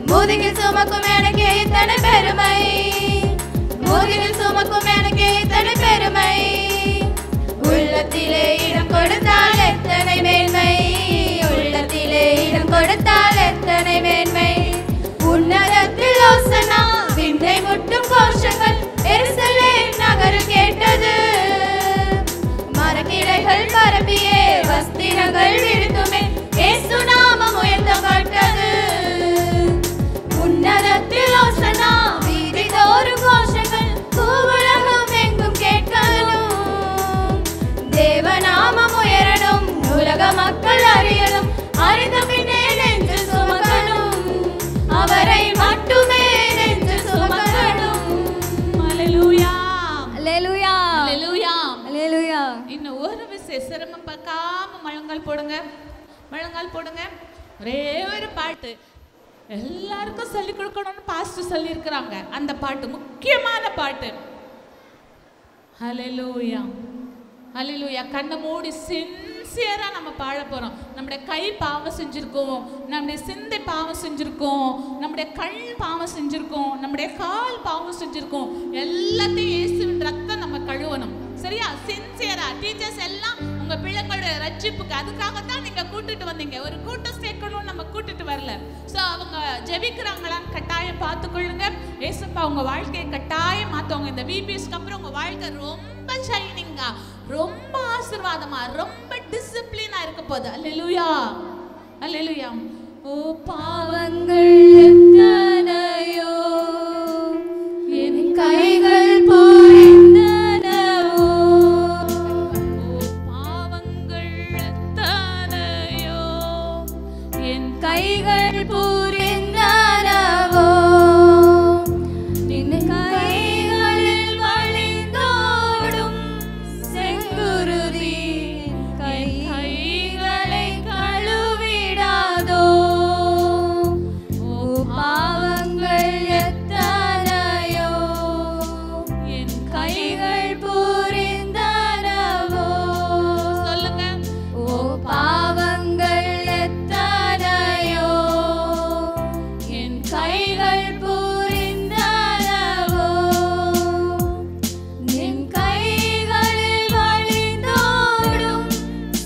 S6: முதுகில் சுமக்கும் எனக்கே இத்தனை பெருமை முதுகில் சுமக்கும் எனக்கே இத்தனை பெருமை உள்ளத்திலே இடம் கொடுத்தால் எத்தனை மேன்மை உள்ளத்திலே இடம் கொடுத்தால் எத்தனை மேன்மை உன்னதத்தில் ஓசனா விண்ணை முட்டும் கோஷங்கள் எருசலேம் நகரில் கேட்டது மரக்கிளைகள் பரப்பியே வஸ்திரங்கள் விழுந்துமே இயேசு நாமம் உயர்த்தப்பட்டது உன்னதத்தில் ஓசனா வீதி தோறும் கோஷங்கள் பூவுலகம் எங்கும் கேட்கணும் தேவநாமம் உயரணும் உலக மக்கள் அறியணும் அறிந்த பின்னே நெஞ்சில் சுமக்கணும் அவரை மட்டுமே நெஞ்சில் சுமக்கணும்
S4: அல்லேலூயா
S5: அல்லேலூயா
S4: அல்லேலூயா
S5: அல்லேலூயா.
S4: இன்னும் ஒரு விஷயம் சிரமம் பார்க்காம முழங்கால் போடுங்க முழங்கால் போடுங்க. ஒரே ஒரு பாட்டு எல்லாருக்கும் சொல்லிக் கொடுக்கணும்னு பாஸ்டர் சொல்லியிருக்கிறாங்க. அந்த பாட்டு முக்கியமான பாட்டு. ஹல்லேலூயா ஹல்லேலூயா. கண்ணை மூடி சின்சியரா நம்ம பாட போறோம். நம்முடைய கை பாவம் செஞ்சிருக்கோம், நம்முடைய சிந்தை பாவம் செஞ்சிருக்கோம், நம்முடைய கண் பாவம் செஞ்சிருக்கோம், நம்முடைய கால் பாவம் செஞ்சிருக்கோம். எல்லாத்தையும் இயேசுவின் ரத்தம் நம்ம கழுவணும். சரியா? சின்சியரா. டீச்சர்ஸ் எல்லாம் உங்க பிள்ளைங்களோட ரட்சிப்புக்கு அதுக்காகத்தான் நீங்க கூட்டிட்டு வந்தீங்க. ஒரு கூட்டம் சேர்க்கணும் நம்ம கூட்டிட்டு வரல. ஸோ அவங்க ஜெபிக்கிறாங்களான்னு கட்டாயம் பார்த்துக்கொள்ளுங்க. ஏசப்பா உங்க வாழ்க்கையை கட்டாயம் மாத்துவாங்க. இந்த விபிஎஸ்க்கு அப்புறம் உங்க வாழ்க்கை ரொம்ப ஷைனிங்கா, ரொம்ப ஆசீர்வாதமா, ரொம்ப டிசிப்ளினா இருக்க போகுது. அல்லேலூயா அல்லேலூயா. ஓ
S6: பாவங்கள் எத்தனையோ என் கைகள் புரிந்தனவோ
S4: பாவங்கள் எத்தனையோ என்
S6: கைகள் புரிந்தனவோ நின் கைகளில் வழிந்தோடும் செங்குருதி கைகளை கழுவிடாதோ ஓ பாவங்கள் எத்தனையோ
S4: என்
S6: கைகள் புரிந்தனவோ
S4: சொல்லுங்க.
S6: ஓ பாவங்கள் எத்தனையோ என் கைகள் புரிந்தனவோ நின் கைகளில் வழிந்தோடும்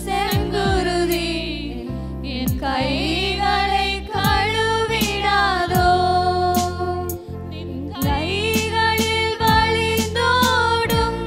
S6: செங்குருதி என் கைகளை கழுவிடாதோ நின் கைகளில் வழிந்தோடும்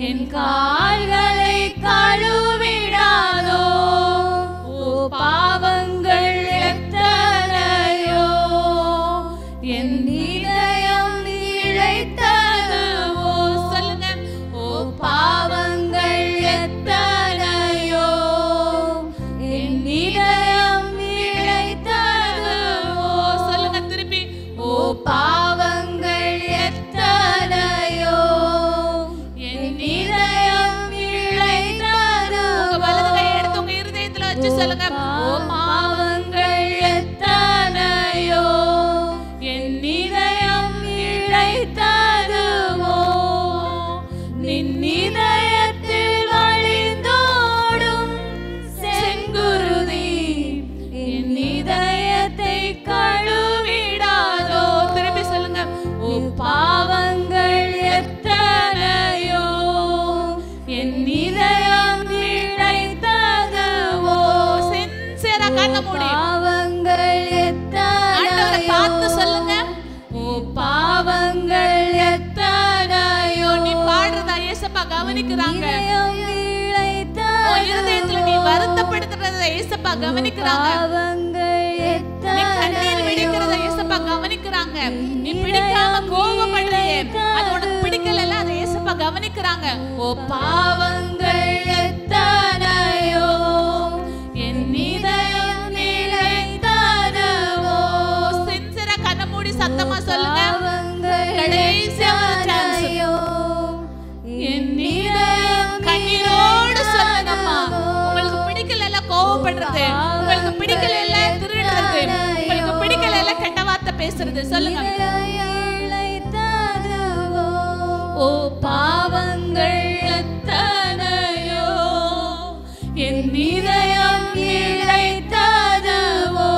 S6: என் கால்களை கழுவிடாதோ பாவங்கள் எத்தனையோ என் இதயம் இழைத்ததுவோ சொல்லுங்க ஓ பாவங்கள் எத்தனையோ என் இதயம் இழைத்ததுவோ சொல்லுங்க திருப்பி ஓ பாவங்கள் எத்தனையோ என் இதயம் இழைத்ததுவோ வலது கை எடுத்து உங்க இருதயத்துல வச்சு சொல்லுங்க ஓ பாவங்கள் எத்தனையோ என் இதயம் இழைத்ததுவோ நின் இதயத்தில் வழிந்தோடும் செங்குருதி என் இதயத்தை கழுவிடாதோ திருப்பி சொல்லுங்க ஓ பாவங்கள் எத்தனையோ என் இதயம் இழைத்ததுவோ சின்சியரா கண்ண மூடி பாவங்கள் எத்தனையோ பார்த்து சொல்லுங்க ஓ பாவங்கள் எத்தனையோ நீ பாடுறதா இயேசப்பா கவனிக்கிறாங்க இருதயத்துல நீ வருத்தப்படுத்துறத இயேசப்பா கவனிக்கிறாங்க நீ கண்ணீர் விடுக்கிறத இயேசப்பா கவனிக்கிறாங்க நீ பிடிக்காம கோபப்படுறியே அது உனக்கு பிடிக்கல அதை இயேசப்பா கவனிக்கிறாங்க ஓ பாவங்கள் எத்தனையோ என் இதயம் இழைத்ததுவோ சின்சியரா கண்ண மூடி சத்தமா சொல்லுங்க கடைசி சான்ஸ் என் இதயம் கண்ணீரோடு சொல்லுங்கம்மா உங்களுக்கு பிடிக்கல கோவப்படுறது உங்களுக்கு பிடிக்கல திருடுறது உங்களுக்கு பிடிக்கல கெட்ட வார்த்தை பேசுறது சொல்லுங்க ஓ பாவங்கள் எத்தனையோ என் இதயம் இழைத்ததுவோ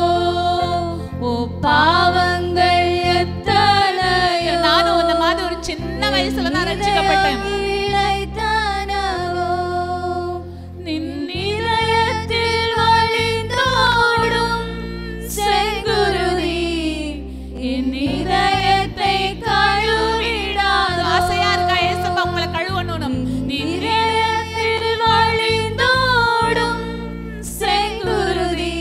S6: ஓ பாவங்கள் எத்தனையோ நானும் அந்த மாதிரி ஒரு சின்ன வயசுல நான் ரட்சிக்கப்பட்டேன் நின் இதயத்தில் வழிந்தோடும் செங்குருதி என் இதயத்தை கழுவிடாதோ ஆசையா இருக்கா இயேசப்பா உங்களை கழுவணும் நின் இதயத்தில் வழிந்தோடும் செங்குருதி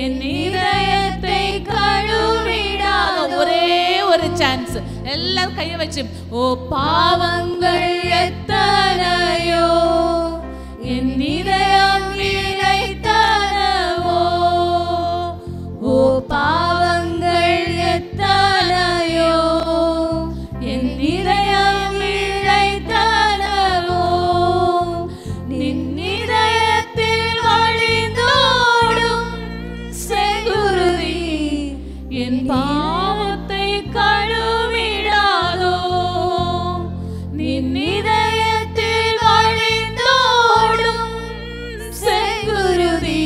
S6: என் இதயத்தை கழுவிடாதோ ஒரே ஒரு சான்ஸ் எல்லாரும் கையை வச்சு ஓ பாவங்கள் எத்தனையோ என் இதயம் இழைத்ததுவோ ஓ பாவங்கள் எத்தனையோ என் இதயம் இழைத்ததுவோ நின் இதயத்தில் வழிந்தோடும் செங்குருதி என் பாவத்தை கழுவிடாதோ நின் இதயத்தில் வழிந்தோடும் செங்குருதி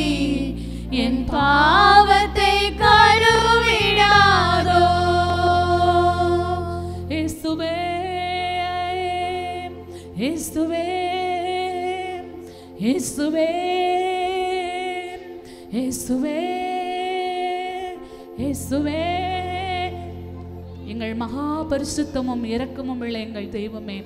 S6: என் பாவத்தை கழுவிடாதோ இயேசுவே இயேசுவே இயேசுவே இயேசுவே இயேசுவே எங்கள் மகா பரிசுத்தமும் இரக்கமும் உள்ள எங்கள் தெய்வமே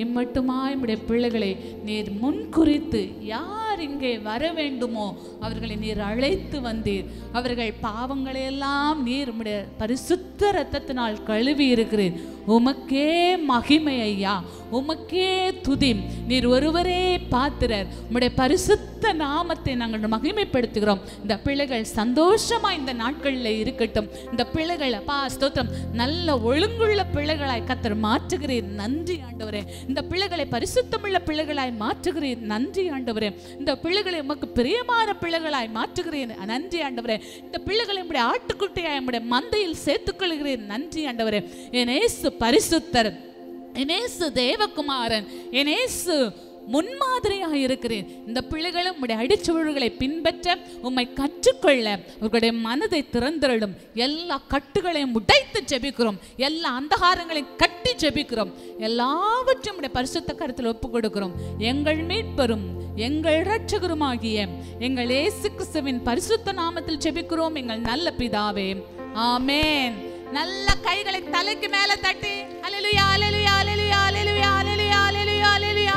S6: இம்மட்டுமாய் உம்முடைய பிள்ளைகளை நீர் முன்குறித்து யார் இங்கே வர வேண்டுமோ அவர்களை நீர் அழைத்து வந்தீர் அவர்கள் பாவங்களையெல்லாம் நீர் உம்முடைய பரிசுத்த இரத்தத்தினால் கழுவி இருக்கிறீர் உமக்கே மகிமை ஐயா உமக்கே துதி நீர் ஒருவரே பாத்திரர் உம்முடைய பரிசுத்த நாமத்தை நாங்கள் மகிமைப்படுத்துகிறோம் இந்த பிள்ளைகள் சந்தோஷமா இந்த நாட்களில் இருக்கட்டும் இந்த பிள்ளைகள் அப்பா ஸ்தோத்திரம் நல்ல ஒழுங்குள்ள பிள்ளைகளாய் கர்த்தர் மாற்றுகிறீர் நன்றி ஆண்டவரே இந்த பிள்ளைகளை பரிசுத்தமுள்ள பிள்ளைகளாய் மாற்றுகிறீர் நன்றி ஆண்டவரே இந்த பிள்ளைகளை உமக்கு பிரியமான பிள்ளைகளாய் மாற்றுகிறீர் நன்றி ஆண்டவரே இந்த பிள்ளைகளை உம்முடைய ஆட்டுக்குட்டியாய் உம்முடைய மந்தையில் சேர்த்துக்கொள்கிறீர் நன்றி ஆண்டவரே என் இயேசு பரிசுத்தர் என் இயேசு தேவகுமாரன் என் இயேசு முன்மாதிரியாக இருக்கிறேன் இந்த பிள்ளைகளும் உம்முடைய அடிச்சுவடுகளை பின்பற்ற உம்மை கற்றுக்கொள்ள அவர்களுடைய மனதை திறந்திரலும் எல்லா கட்டுகளையும் உடைத்து ஜெபிக்கிறோம் எல்லா அந்தகாரங்களையும் கட்டி ஜெபிக்கிறோம் எல்லாவற்றையும் உம்முடைய பரிசுத்த கருத்தில் ஒப்புக் கொடுக்கிறோம் எங்கள் மீட்பரும் எங்கள் இரட்சகருமாகிய எங்கள் இயேசு கிறிஸ்துவின் பரிசுத்த நாமத்தில் ஜெபிக்கிறோம் எங்கள் நல்ல பிதாவே ஆமென் நல்ல கைகளை தலைக்கு மேல தட்டி அல்லேலூயா அல்லேலூயா அல்லேலூயா அல்லேலூயா அல்லேலூயா அல்லேலூயா